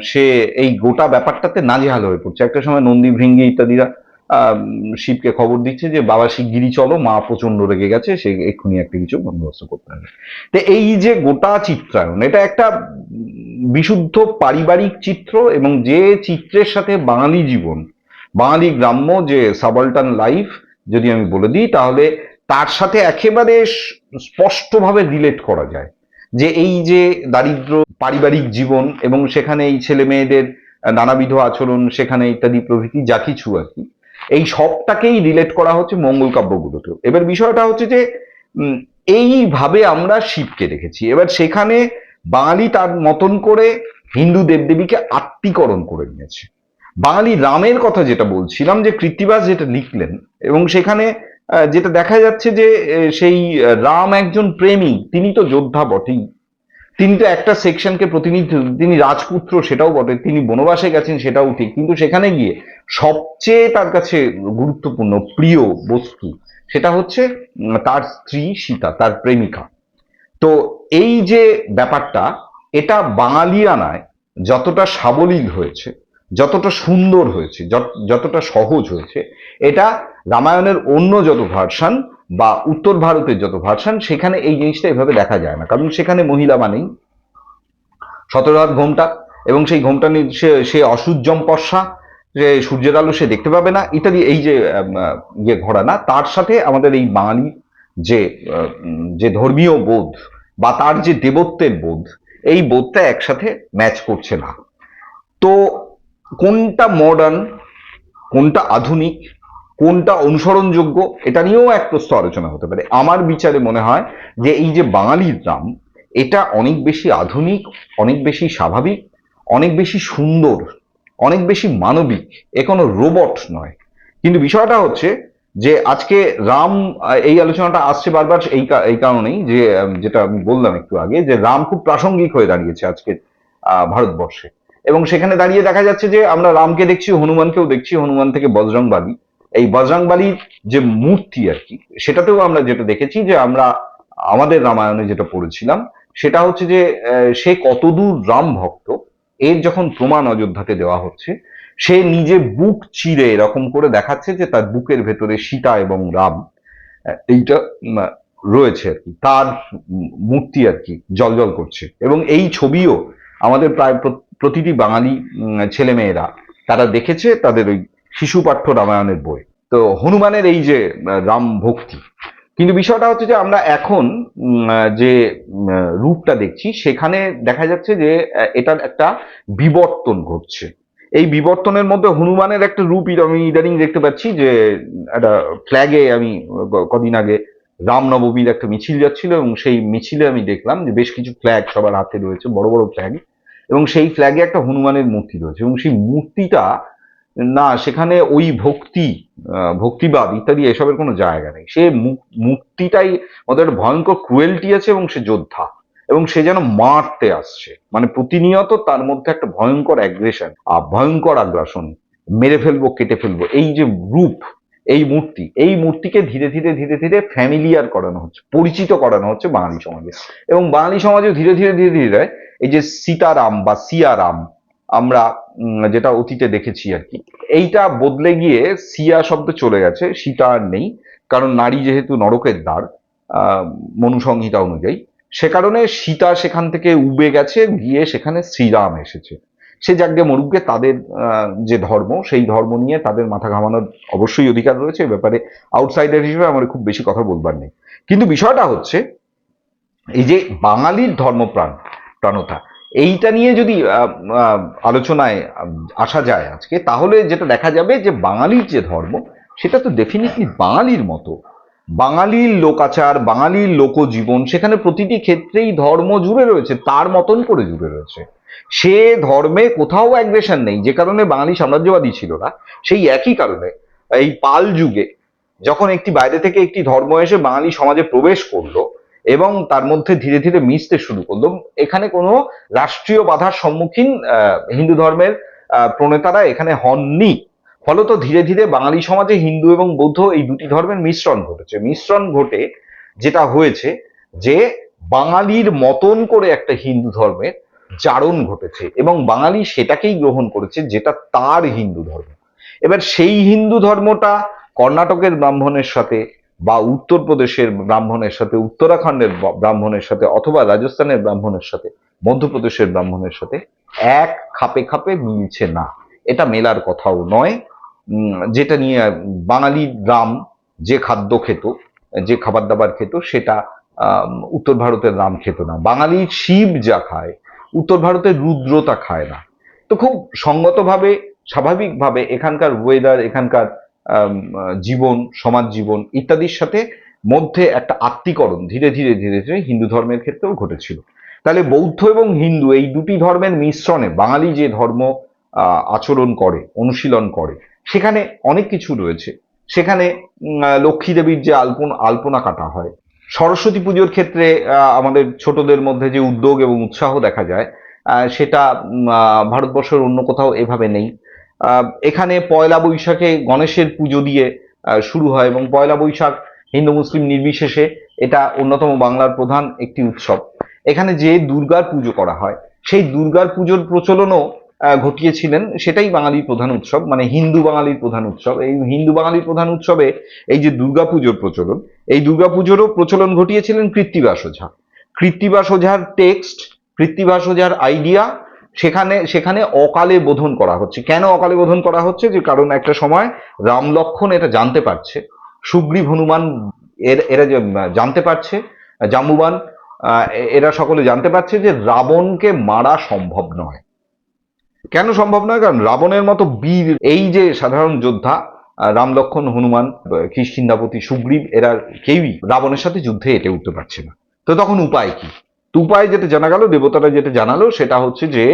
A: সে এই গোটা ব্যাপারটাতে নাজেহাল হয়ে পড়ছে। একটা সময় নন্দী ভৃঙ্গি ইত্যাদিরা শিবকে খবর দিচ্ছে যে বাবা শিগগিরই চলো, মা প্রচন্ড রেগে গেছে, সে এক্ষুনি একটা কিছু বন্দোবস্ত করতে হবে। তো এই যে গোটা চিত্রায়ন, এটা একটা বিশুদ্ধ পারিবারিক চিত্র, এবং যে চিত্রের সাথে বাঙালি জীবন, বাঙালি গ্রাম্য যে সাবলটান লাইফ যদি আমি বলে দিই, তাহলে তার সাথে একেবারে স্পষ্টভাবে রিলেট করা যায়। যে এই যে দারিদ্র পারিবারিক জীবন, এবং সেখানে এই ছেলে মেয়েদের নানাবিধ আচরণ, সেখানে ইত্যাদি প্রভৃতি যা কিছু আর কি, এই সবটাকেই রিলেট করা হচ্ছে মঙ্গল কাব্যগুলোতেও। এবার বিষয়টা হচ্ছে যে এইভাবে আমরা শিবকে দেখেছি। এবার সেখানে বাঙালি তার মতন করে হিন্দু দেবদেবীকে আত্মীকরণ করে নিয়েছে। বাঙালি রামের কথা যেটা বলছিলাম, যে কৃত্তিবাস যেটা লিখলেন, এবং সেখানে যেটা দেখা যাচ্ছে যে সেই রাম একজন প্রেমী, তিনি তো যোদ্ধা বটেই, তিনি তো একটা সেকশনকে প্রতিনিধিত্ব, তিনি রাজপুত্র সেটাও বটে, তিনি বনবাসে গেছেন সেটাও ঠিক, কিন্তু সেখানে গিয়ে সবচেয়ে তার কাছে গুরুত্বপূর্ণ প্রিয় বস্তু সেটা হচ্ছে তার স্ত্রী সীতা, তার প্রেমিকা। তো এই যে ব্যাপারটা, এটা বাঙালিয়ানায় যতটা সাবলীল হয়েছে, যতটা সুন্দর হয়েছে, যতটা সহজ হয়েছে, এটা রামায়ণের অন্য যত ভার্সান বা উত্তর ভারতের যত ভার্সান, সেখানে এই জিনিসটা এভাবে দেখা যায় না। কারণ সেখানে মহিলা মানেই 17 হাত ঘোমটা, এবং সেই ঘোমটা সে অসূর্যম পর্ষা, যে সূর্যের আলো সে দেখতে পাবে না ইত্যাদি, এই যে ইয়ে ঘোরা না, তার সাথে আমাদের এই বাঙালি যে যে ধর্মীয় বোধ বা তার যে দেবত্বের বোধ, এই বোধটা একসাথে ম্যাচ করছে না। তো কোনটা মডার্ন, কোনটা আধুনিক, কোনটা অনুসরণযোগ্য, এটা নিয়েও এক প্রশ্ন আলোচনা হতে পারে। আমার বিচারে মনে হয় যে এই যে বাঙালির রাম, এটা অনেক বেশি আধুনিক, অনেক বেশি স্বাভাবিক, অনেক বেশি সুন্দর, অনেক বেশি মানবিক, এ কোনো রোবট নয়। কিন্তু বিষয়টা হচ্ছে যে আজকে রাম, এই আলোচনাটা আসছে বারবার এই কারণেই যে যেটা আমি বললাম একটু আগে, যে রাম খুব প্রাসঙ্গিক হয়ে দাঁড়িয়েছে আজকে ভারতবর্ষে। এবং সেখানে দাঁড়িয়ে দেখা যাচ্ছে যে আমরা রামকে দেখছি, হনুমানকেও দেখছি, হনুমান থেকে বজরংবালী, এই বজরংবালীর যে মূর্তি আর কি, সেটাতেও আমরা যেটা দেখেছি, যে আমরা আমাদের রামায়ণে যেটা পড়েছিলাম, সেটা হচ্ছে যে সে কতদূর রাম ভক্ত এর যখন প্রমাণ অযোধ্যাকে দেওয়া হচ্ছে, সে নিজে বুক চিরে এরকম করে দেখাচ্ছে যে তার বুকের ভেতরে সীতা এবং রাম এইটা রয়েছে আর কি, তার মূর্তি আর কি জ্বলজ্বল করছে। এবং এই ছবিও আমাদের প্রায় প্রতিটি বাঙালি ছেলেমেয়েরা তারা দেখেছে তাদের ওই শিশু পাঠ্য রামায়ণের বই। তো হনুমানের এই যে রাম ভক্তি, কিন্তু বিষয়টা হচ্ছে যে আমরা এখন যে রূপটা দেখছি, সেখানে দেখা যাচ্ছে যে এটার একটা বিবর্তন ঘটছে। এই বিবর্তনের মধ্যে হনুমানের একটা রূপ আমি ইদানিং দেখতে পাচ্ছি, যে একটা ফ্ল্যাগে আমি কদিন আগে রামনবমীর একটা মিছিল যাচ্ছিল, এবং সেই মিছিলে আমি দেখলাম যে বেশ কিছু ফ্ল্যাগ সবার হাতে রয়েছে, বড় বড় ফ্ল্যাগ, এবং সেই ফ্ল্যাগে একটা হনুমানের মূর্তি রয়েছে, এবং সেই মূর্তিটা না, সেখানে ওই ভক্তি, ভক্তিবাদ ইত্যাদি এসবের কোনো জায়গা নেই। সে মূর্তিটাই ওদের ভয়ঙ্কর ক্রুয়েলটি আছে, এবং সে যোদ্ধা, এবং সে যেন মারতে আসছে, মানে প্রতিনিয়ত তার মধ্যে একটা ভয়ঙ্কর অ্যাগ্রেশন, ভয়ঙ্কর আগ্রাসন, মেরে ফেলবো, কেটে ফেলবো, এই যে রূপ, এই মূর্তিকে ধীরে ধীরে ধীরে ধীরে ফ্যামিলিয়ার করানো হচ্ছে, পরিচিত করানো হচ্ছে বাঙালি সমাজে। এবং বাঙালি সমাজে ধীরে ধীরে ধীরে ধীরে এই যে সীতারাম বা সিয়ারাম আমরা যেটা অতীতে দেখেছি আর কি, এইটা বদলে গিয়ে সিয়া শব্দ চলে গেছে, সীতা আর নেই, কারণ নারী যেহেতু নরকের দ্বার মনুসংহিতা অনুযায়ী, সে কারণে সীতা সেখান থেকে উবে গেছে, গিয়ে সেখানে শ্রীরাম এসেছে। সে যাজ্ঞে মরুগে, তাদের যে ধর্ম, সেই ধর্ম নিয়ে তাদের মাথা ঘামানোর অবশ্যই অধিকার রয়েছে। এ ব্যাপারে আউটসাইডার হিসেবে আমার খুব বেশি কথা বলবার নেই। কিন্তু বিষয়টা হচ্ছে এই যে বাঙালির ধর্মপ্রাণতা, এইটা নিয়ে যদি আলোচনায় আসা যায় আজকে, তাহলে যেটা দেখা যাবে যে বাঙালির যে ধর্ম, সেটা তো ডেফিনেটলি বাঙালির মতো, বাঙালির লোকাচার, বাঙালির লোকজীবন, সেখানে প্রতিটি ক্ষেত্রেই ধর্ম জুড়ে রয়েছে, তার মতন করে জুড়ে রয়েছে। সে ধর্মে কোথাও অ্যাগ্রেশন নেই, যে কারণে বাঙালি সাম্রাজ্যবাদী ছিল না, সেই একই কারণে এই পাল যুগে যখন একটি বাইরে থেকে একটি ধর্ম এসে বাঙালি সমাজে প্রবেশ করলো এবং তার মধ্যে ধীরে ধীরে মিশতে শুরু করলো, এখানে কোনো রাষ্ট্রীয় বাধার সম্মুখীন হিন্দু ধর্মের প্রণেতারা এখানে হননি। ফলত ধীরে ধীরে বাঙালি সমাজে হিন্দু এবং বৌদ্ধ এই দুটি ধর্মের মিশ্রণ ঘটেছে। মিশ্রণ ঘটে যেটা হয়েছে, যে বাঙালির মতন করে একটা হিন্দু ধর্মের জারণ ঘটেছে, এবং বাঙালি সেটাকেই গ্রহণ করেছে যেটা তার হিন্দু ধর্ম। এবার সেই হিন্দু ধর্মটা কর্ণাটকের ব্রাহ্মণের সাথে, বা উত্তরপ্রদেশের ব্রাহ্মণের সাথে, উত্তরাখণ্ডের ব্রাহ্মণের সাথে, অথবা রাজস্থানের ব্রাহ্মণের সাথে, মধ্যপ্রদেশের ব্রাহ্মণের সাথে এক খাপে খাপে মিলছে না। এটা মেলার কথাও নয়। যেটা নিয়ে বাঙালি রাম যে খাদ্য খেত, যে খাবার দাবার খেত, সেটা উত্তর ভারতের রাম খেত না। বাঙালির শিব যা খায়, উত্তর ভারতের রুদ্রতা খায় না। তো খুব সঙ্গতভাবে, স্বাভাবিকভাবে এখানকার ওয়েদার, এখানকার জীবন, সমাজ জীবন ইত্যাদির সাথে মধ্যে একটা আত্মীকরণ ধীরে ধীরে ধীরে ধীরে হিন্দু ধর্মের ক্ষেত্রেও ঘটেছিল। তাহলে বৌদ্ধ এবং হিন্দু এই দুটি ধর্মের মিশ্রণে বাঙালি যে ধর্ম আচরণ করে, অনুশীলন করে, সেখানে অনেক কিছু রয়েছে। সেখানে লক্ষ্মী দেবীর যে আলপনা কাটা হয়, সরস্বতী পুজোর ক্ষেত্রে আমাদের ছোটদের মধ্যে যে উদ্যোগ এবং উৎসাহ দেখা যায়, সেটা ভারতবর্ষের অন্য কোথাও এভাবে নেই। এখানে পয়লা বৈশাখে গণেশের পুজো দিয়ে শুরু হয়, এবং পয়লা বৈশাখ হিন্দু মুসলিম নির্বিশেষে এটা অন্যতম বাংলার প্রধান একটি উৎসব। এখানে যে দুর্গার পুজো করা হয়, সেই দুর্গার পুজোর প্রচলনও ঘটিয়েছিলেন, সেটাই বাঙালির প্রধান উৎসব, মানে হিন্দু বাঙালির প্রধান উৎসব। এই হিন্দু বাঙালির প্রধান উৎসবে এই যে দুর্গা পুজোর প্রচলন, এই দুর্গা পুজোরও প্রচলন ঘটিয়েছিলেন কৃত্তিবাস ওঝা। কৃত্তিবাস ওঝার টেক্সট, কৃত্তিবাস ওঝার আইডিয়া, সেখানে সেখানে অকালে বোধন করা হচ্ছে। কেন অকালে বোধন করা হচ্ছে? যে কারণ একটা সময় রাম লক্ষ্মণ এটা জানতে পারছে, সুগ্রীব হনুমান এরা যে জানতে পারছে, জাম্বুবান এরা সকলে জানতে পারছে যে রাবণকে মারা সম্ভব নয়। কেন সম্ভব নয়? কারণ রাবণের মতো বীর, এই যে সাধারণ যোদ্ধা রাম লক্ষ্মণ হনুমান, কিষ্কিন্ধাপতি সুগ্রীব, এরা কেউই রাবণের সাথে যুদ্ধে এটে উঠতে পারছে না। তো তখন উপায় কি? তো উপায় যেটা জানা গেল, দেবতারা যেটা জানালো, সেটা হচ্ছে যে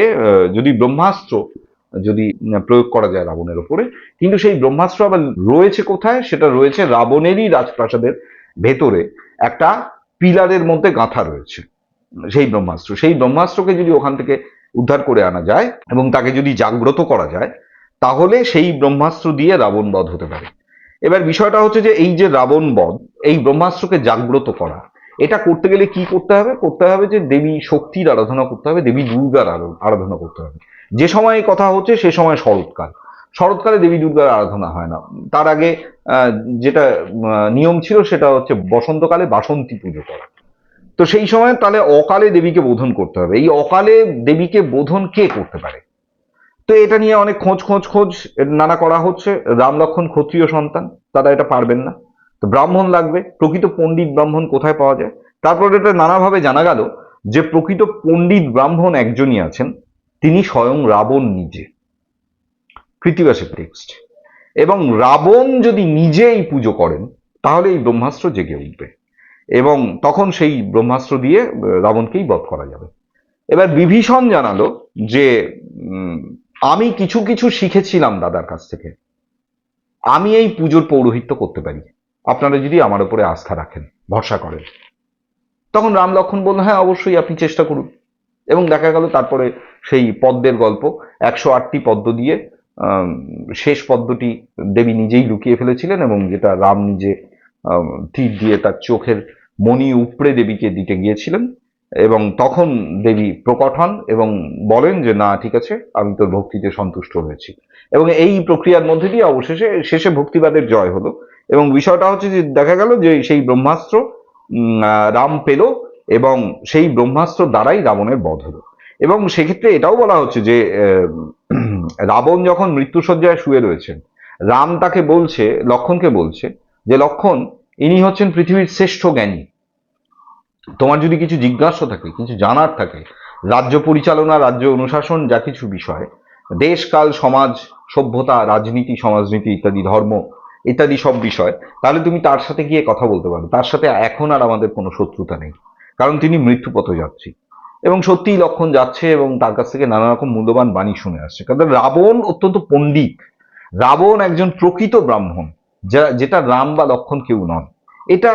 A: যদি ব্রহ্মাস্ত্র যদি প্রয়োগ করা যায় রাবণের ওপরে। কিন্তু সেই ব্রহ্মাস্ত্র আবার রয়েছে কোথায়? সেটা রয়েছে রাবণেরই রাজপ্রাসাদের ভেতরে একটা পিলারের মধ্যে গাঁথা রয়েছে সেই ব্রহ্মাস্ত্রকে যদি ওখান থেকে উদ্ধার করে আনা যায় এবং তাকে যদি জাগ্রত করা যায়, তাহলে সেই ব্রহ্মাস্ত্র দিয়ে রাবণ বধ হতে পারে। এবার বিষয়টা হচ্ছে যে এই যে রাবণ বধ, এই ব্রহ্মাস্ত্রকে জাগ্রত করা, এটা করতে গেলে কি করতে হবে? করতে হবে যে দেবী শক্তির আরাধনা করতে হবে, দেবী দুর্গার আরাধনা করতে হবে। যে সময় কথা হচ্ছে সে সময় শরৎকাল। শরৎকালে দেবী দুর্গার আরাধনা হয় না। তার আগে যেটা নিয়ম ছিল সেটা হচ্ছে বসন্তকালে বাসন্তী পুজো করা। তো সেই সময় তাহলে অকালে দেবীকে বোধন করতে হবে। এই অকালে দেবীকে বোধন কে করতে পারে? তো এটা নিয়ে অনেক খোঁজ নানা করা হচ্ছে। রাম লক্ষ্মণ ক্ষত্রিয় সন্তান, তারা এটা পারবেন না। তো ব্রাহ্মণ লাগবে। প্রকৃত পণ্ডিত ব্রাহ্মণ কোথায় পাওয়া যায়? তারপর এটা নানাভাবে জানা গেল যে প্রকৃত পণ্ডিত ব্রাহ্মণ একজনই আছেন, তিনি স্বয়ং রাবণ নিজে। কৃত্তিবাসের টেক্সট। এবং রাবণ যদি নিজে এই পুজো করেন, তাহলে এই ব্রহ্মাস্ত্র জেগে উঠবে এবং তখন সেই ব্রহ্মাস্ত্র দিয়ে রাবণকেই বধ করা যাবে। এবার বিভীষণ জানালো যে আমি কিছু কিছু শিখেছিলাম দাদার কাছ থেকে, আমি এই পুজোর পৌরোহিত্য করতে পারি, আপনারা যদি আমার উপরে আস্থা রাখেন, ভরসা করেন। তখন রাম লক্ষ্মণ বলল, হ্যাঁ অবশ্যই আপনি চেষ্টা করুন। এবং দেখা গেল তারপরে সেই পদ্মের গল্প, 108টি পদ্ম দিয়ে শেষ পদ্মটি দেবী নিজেই লুকিয়ে ফেলেছিলেন এবং যেটা রাম নিজে তীর দিয়ে তার চোখের মণি উপড়ে দেবীকে দিতে গিয়েছিলেন। এবং তখন দেবী প্রকট হন এবং বলেন যে না ঠিক আছে, আমি তোর ভক্তিতে সন্তুষ্ট হয়েছি। এবং এই প্রক্রিয়ার মধ্যে দিয়ে অবশেষে শেষে ভক্তিবাদের জয় হলো। এবং বিষয়টা হচ্ছে যে দেখা গেল যে সেই ব্রহ্মাস্ত্র রাম পেল এবং সেই ব্রহ্মাস্ত্র দ্বারাই রাবণের বধ হলো। এবং সেক্ষেত্রে এটাও বলা হচ্ছে যে রাবণ যখন মৃত্যুশয্যায় শুয়ে রয়েছেন, রাম তাকে বলছে, লক্ষ্মণকে বলছে যে লক্ষ্মণ, ইনি হচ্ছেন পৃথিবীর শ্রেষ্ঠ জ্ঞানী। তোমার যদি কিছু জিজ্ঞাসা থাকে, কিছু জানার থাকে, রাজ্য পরিচালনা, রাজ্য অনুশাসন, যা কিছু বিষয়, দেশ কাল সমাজ সভ্যতা, রাজনীতি, সমাজনীতি ইত্যাদি, ধর্ম ইত্যাদি সব বিষয়, তাহলে তুমি তার সাথে গিয়ে কথা বলতে পারো। তার সাথে এখন আর আমাদের কোনো শত্রুতা নেই, কারণ তিনি মৃত্যুপথে যাচ্ছি। এবং সত্যিই লক্ষণ যাচ্ছে এবং তার কাছ থেকে নানা রকম মূল্যবান বাণী শুনে আসছে। কারণ রাবণ অত্যন্ত পণ্ডিত, রাবণ একজন প্রকৃত ব্রাহ্মণ, যেটা রাম বা লক্ষণ কেউ নন। এটা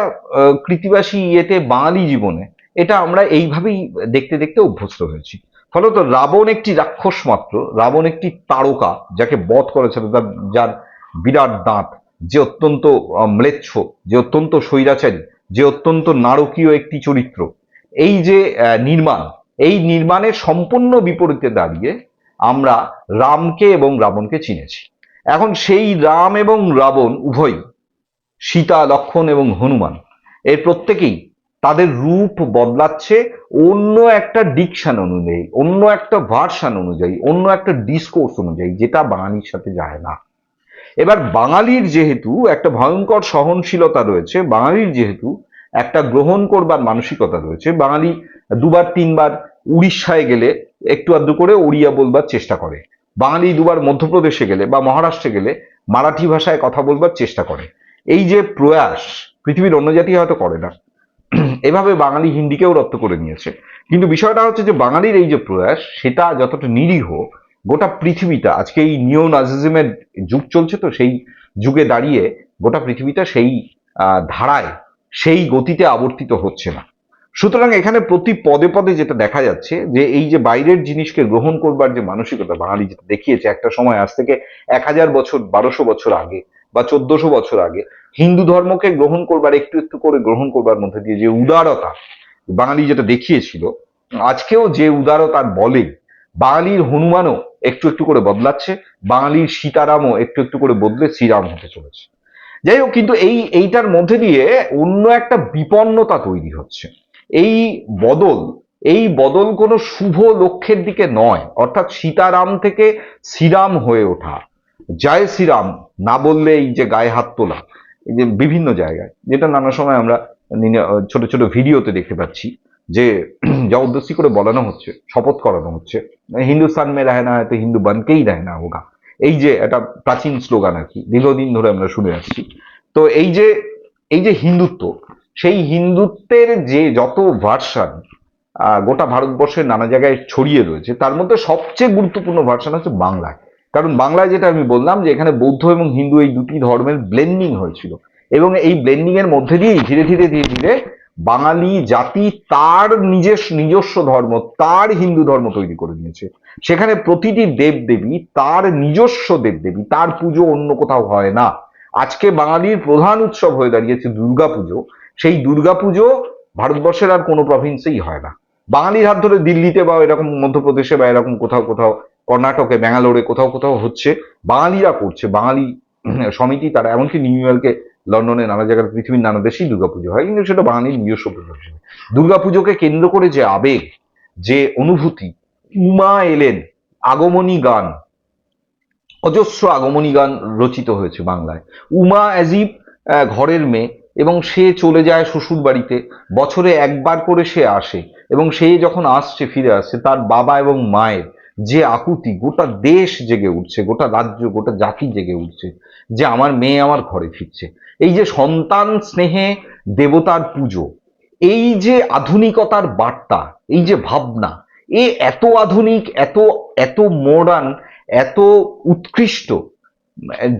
A: কৃত্তিবাসী ইয়েতে বাঙালি জীবনে এটা আমরা এইভাবেই দেখতে দেখতে অভ্যস্ত হয়েছি। ফলত রাবণ একটি রাক্ষস মাত্র, রাবণ একটি তারকা যাকে বধ করেছিল, যার বিরাট দাঁত, যে অত্যন্ত ম্লেচ্ছ, যে অত্যন্ত স্বৈরাচারী, যে অত্যন্ত নারকীয় একটি চরিত্র। এই যে নির্মাণ, এই নির্মাণের সম্পূর্ণ বিপরীতে দাঁড়িয়ে আমরা রামকে এবং রাবণকে চিনেছি। এখন সেই রাম এবং রাবণ উভয়ই, সীতা, লক্ষ্মণ এবং হনুমান, এর প্রত্যেকেই তাদের রূপ বদলাচ্ছে অন্য একটা ডিকশন অনুযায়ী, অন্য একটা ভার্সান অনুযায়ী, অন্য একটা ডিসকোর্স অনুযায়ী, যেটা বাঙালির সাথে যায় না। এবার বাঙালির যেহেতু একটা ভয়ঙ্কর সহনশীলতা রয়েছে, বাঙালির যেহেতু একটা গ্রহণ করবার মানসিকতা রয়েছে, বাঙালি দুবার তিনবার উড়িষ্যায় গেলে একটু আধটু করে ওড়িয়া বলবার চেষ্টা করে, বাঙালি দুবার মধ্যপ্রদেশে গেলে বা মহারাষ্ট্রে গেলে মারাঠি ভাষায় কথা বলবার চেষ্টা করে। এই যে প্রয়াস পৃথিবীর অন্য জাতি হয়তো করে না, এভাবে বাঙালি হিন্দিকেও রপ্ত করে নিয়েছে। কিন্তু বিষয়টা হচ্ছে যে বাঙালির এই যে প্রয়াস, সেটা যতটা নিরীহ, গোটা পৃথিবীটা আজকে এই নিও নাজিজমের যুগ চলছে, তো সেই যুগে দাঁড়িয়ে গোটা পৃথিবীটা সেই ধারায়, সেই গতিতে আবর্তিত হচ্ছে না। সুতরাং এখানে প্রতি পদে পদে যেটা দেখা যাচ্ছে যে এই যে বাইরের জিনিসকে গ্রহণ করবার যে মানসিকতা বাঙালি যেটা দেখিয়েছে একটা সময়, আজ থেকে 1000 বছর, 1200 বছর আগে বা 1400 বছর আগে, হিন্দু ধর্মকে গ্রহণ করবার, একটু একটু করে গ্রহণ করবার মধ্যে দিয়ে যে উদারতা বাঙালি যেটা দেখিয়েছিল, আজকেও যে উদারতার বলে বাঙালির হনুমানও একটু একটু করে বদলাচ্ছে, বাঙালির সীতারামও একটু একটু করে বদলে শ্রীরাম হতে চলেছে। যাই হোক, কিন্তু এইটার মধ্যে দিয়ে অন্য একটা বিপন্নতা তৈরি হচ্ছে। এই বদল, এই বদল কোনো শুভ লক্ষ্যের দিকে নয়। অর্থাৎ সীতারাম থেকে শ্রীরাম হয়ে ওঠা, জয় শ্রীরাম না বললে এই যে গায়ে হাত তোলা, এই যে বিভিন্ন জায়গায়, যেটা নানা সময় আমরা ছোট ছোট ভিডিওতে দেখতে পাচ্ছি যে জবরদস্তি করে বলানো হচ্ছে, শপথ করানো হচ্ছে, হিন্দুস্তান মে রহনা হয় তো হিন্দু বানকেই রহনা হোগা। এই যে একটা প্রাচীন স্লোগান আর কি, দীর্ঘদিন ধরে আমরা শুনে আসছি। তো এই যে হিন্দুত্ব, সেই হিন্দুত্বের যে যত ভার্সান গোটা ভারতবর্ষের নানা জায়গায় ছড়িয়ে রয়েছে, তার মধ্যে সবচেয়ে গুরুত্বপূর্ণ ভার্সান হচ্ছে বাংলায়। কারণ বাংলায় যেটা আমি বললাম যে এখানে বৌদ্ধ এবং হিন্দু এই দুটি ধর্মের ব্লেন্ডিং হয়েছিল, এবং এই ব্লেন্ডিং এর মধ্যে দিয়েই ধীরে ধীরে ধীরে ধীরে বাঙালি জাতি তার নিজস্ব ধর্ম, তার হিন্দু ধর্ম তৈরি করে নিয়েছে। সেখানে প্রতিটি দেবদেবী তার নিজস্ব দেবদেবী, তার পুজো অন্য কোথাও হয় না। আজকে বাঙালির প্রধান উৎসব হয়ে দাঁড়িয়েছে দুর্গাপুজো। সেই দুর্গাপুজো ভারতবর্ষের আর কোনো প্রভিন্সেই হয় না। বাঙালির হাত ধরে দিল্লিতে বা এরকম মধ্যপ্রদেশে বা এরকম কোথাও কোথাও কর্ণাটকে, ব্যাঙ্গালোরে কোথাও কোথাও হচ্ছে, বাঙালিরা করছে, বাঙালি সমিতি তারা, এমনকি নিউ ইয়র্কে, লন্ডনে, নানা জায়গায়, পৃথিবীর নানা দেশেই দুর্গাপুজো হয়, কিন্তু সেটা বাঙালির নিজস্ব পুজো হিসেবে। দুর্গাপুজোকে কেন্দ্র করে যে আবেগ, যে অনুভূতি, উমা এলেন, আগমনী গান, অজস্র আগমনী গান রচিত হয়েছে বাংলায়। উমা অ্যাজিব ঘরের মেয়ে, এবং সে চলে যায় শ্বশুর বাড়িতে, বছরে একবার করে সে আসে, এবং সে যখন আসছে, ফিরে আসছে, তার বাবা এবং মায়ের যে আকুতি, গোটা দেশ জেগে উঠছে, গোটা রাজ্য, গোটা জাতি জেগে উঠছে যে আমার মেয়ে আমার ঘরে ফিরছে। এই যে সন্তান স্নেহে দেবতার পুজো, এই যে আধুনিকতার বার্তা, এই যে ভাবনা, এ এত আধুনিক, এত এত মডার্ন, এত উৎকৃষ্ট,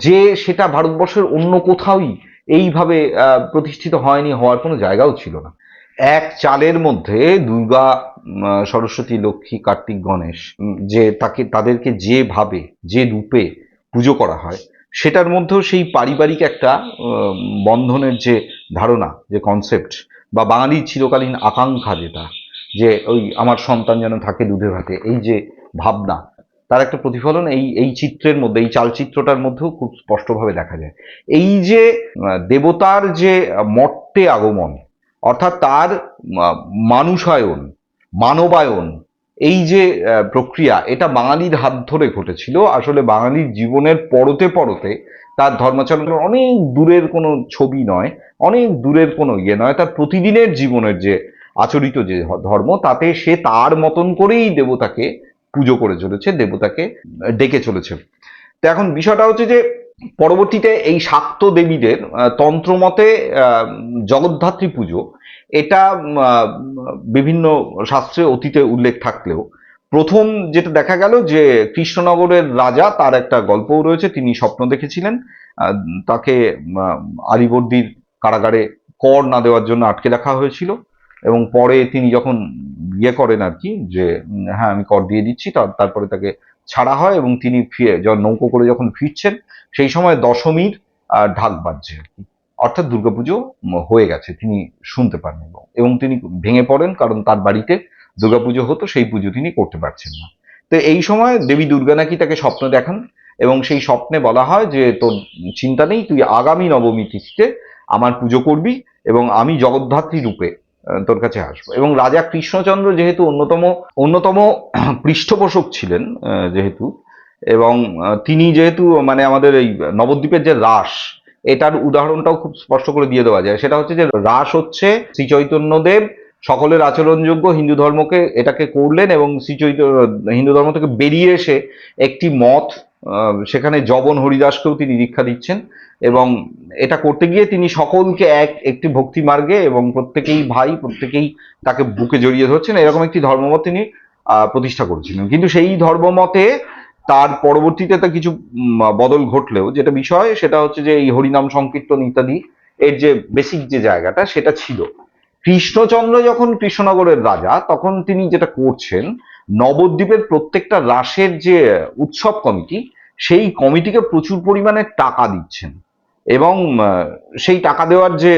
A: যে সেটা ভারতবর্ষের অন্য কোথাওই এইভাবে প্রতিষ্ঠিত হয়নি, হওয়ার কোনো জায়গাও ছিল না। এক চালের মধ্যে দুর্গা, সরস্বতী, লক্ষ্মী, কার্তিক, গণেশ, যে তাদেরকে যেভাবে, যে রূপে পুজো করা হয়, সেটার মধ্যেও সেই পারিবারিক একটা বন্ধনের যে ধারণা, যে কনসেপ্ট, বা বাঙালির চিরকালীন আকাঙ্ক্ষা যেটা, যে ওই আমার সন্তান যেন থাকে দুধে ভাতে, এই যে ভাবনা, তার একটা প্রতিফলন এই এই চিত্রের মধ্যে, এই চালচিত্রটার মধ্যেও খুব স্পষ্টভাবে দেখা যায়। এই যে দেবতার যে মর্তে আগমন, অর্থাৎ তার মানুষায়ন, মানবায়ন, এই যে প্রক্রিয়া, এটা বাঙালির হাত ধরে ঘটেছিল। আসলে বাঙালির জীবনের পরতে পরতে তার ধর্মাচরণের অনেক দূরের কোনো ছবি নয়, অনেক দূরের কোনো ইয়ে নয়, তার প্রতিদিনের জীবনের যে আচরিত যে ধর্ম, তাতে সে তার মতন করেই দেবতাকে পুজো করে চলেছে, দেবতাকে ডেকে চলেছে। তো এখন বিষয়টা হচ্ছে যে পরবর্তীতে এই শাক্ত দেবীদের তন্ত্রমতে জগদ্ধাত্রী পুজো, এটা বিভিন্ন শাস্ত্রে অতীতে উল্লেখ থাকলেও প্রথম যেটা দেখা গেল যে কৃষ্ণনগরের রাজা, তার একটা গল্পও রয়েছে, তিনি স্বপ্ন দেখেছিলেন তাকে আলীবর্দীর কারাগারে কর না দেওয়ার জন্য আটকে রাখা হয়েছিল, এবং পরে তিনি যখন ইয়ে করেন আর কি, যে হ্যাঁ আমি কর দিয়ে দিচ্ছি, তারপরে তাকে ছাড়া হয়, এবং তিনি ফিরে যখন নৌকো করে যখন ফিরছেন, সেই সময় দশমীর ঢাক বাজছে আর কি, অর্থাৎ দুর্গাপুজো হয়ে গেছে, তিনি শুনতে পান, এবং তিনি ভেঙে পড়েন, কারণ তার বাড়িতে দুর্গাপুজো হতো, সেই পুজো তিনি করতে পারছেন না। তো এই সময় দেবী দুর্গা নাকি তাকে স্বপ্ন দেখান, এবং সেই স্বপ্নে বলা হয় যে তোর চিন্তা নেই, তুই আগামী নবমী তিথিতে আমার পুজো করবি, এবং আমি জগদ্ধাত্রী রূপে তোর কাছে আসবো। এবং রাজা কৃষ্ণচন্দ্র যেহেতু অন্যতম অন্যতম পৃষ্ঠপোষক ছিলেন, যেহেতু, এবং তিনি যেহেতু মানে আমাদের এই নবদ্বীপের যে রাস, এটার উদাহরণটাও খুব স্পষ্ট করে দিয়ে দেওয়া যায়। সেটা হচ্ছে যে রাস হচ্ছে শ্রী চৈতন্যদেব সকলের আচরণযোগ্য হিন্দু ধর্মকে এটাকে করলেন, এবং শ্রী চৈতন্য হিন্দু ধর্ম থেকে বেরিয়ে এসে একটি মত, সেখানে জবন হরিদাসকেও তিনি দীক্ষা দিচ্ছেন, এবং এটা করতে গিয়ে তিনি সকলকে একটি ভক্তি মার্গে, এবং প্রত্যেকেই ভাই, প্রত্যেকেই তাকে বুকে জড়িয়ে ধরছেন, এরকম একটি ধর্মমত তিনি প্রতিষ্ঠা করেছিলেন। কিন্তু সেই ধর্মমতে তার পরবর্তীতে তো কিছু বদল ঘটলেও যেটা বিষয়, সেটা হচ্ছে যে এই হরিনাম সংকীর্তন ইত্যাদি এর যে বেসিক যে জায়গাটা, সেটা ছিল। কৃষ্ণচন্দ্র যখন কৃষ্ণনগরের রাজা, তখন তিনি যেটা করছেন, নবদ্বীপের প্রত্যেকটা রাসের যে উৎসব কমিটি, সেই কমিটিকে প্রচুর পরিমাণে টাকা দিচ্ছেন, এবং সেই টাকা দেওয়ার যে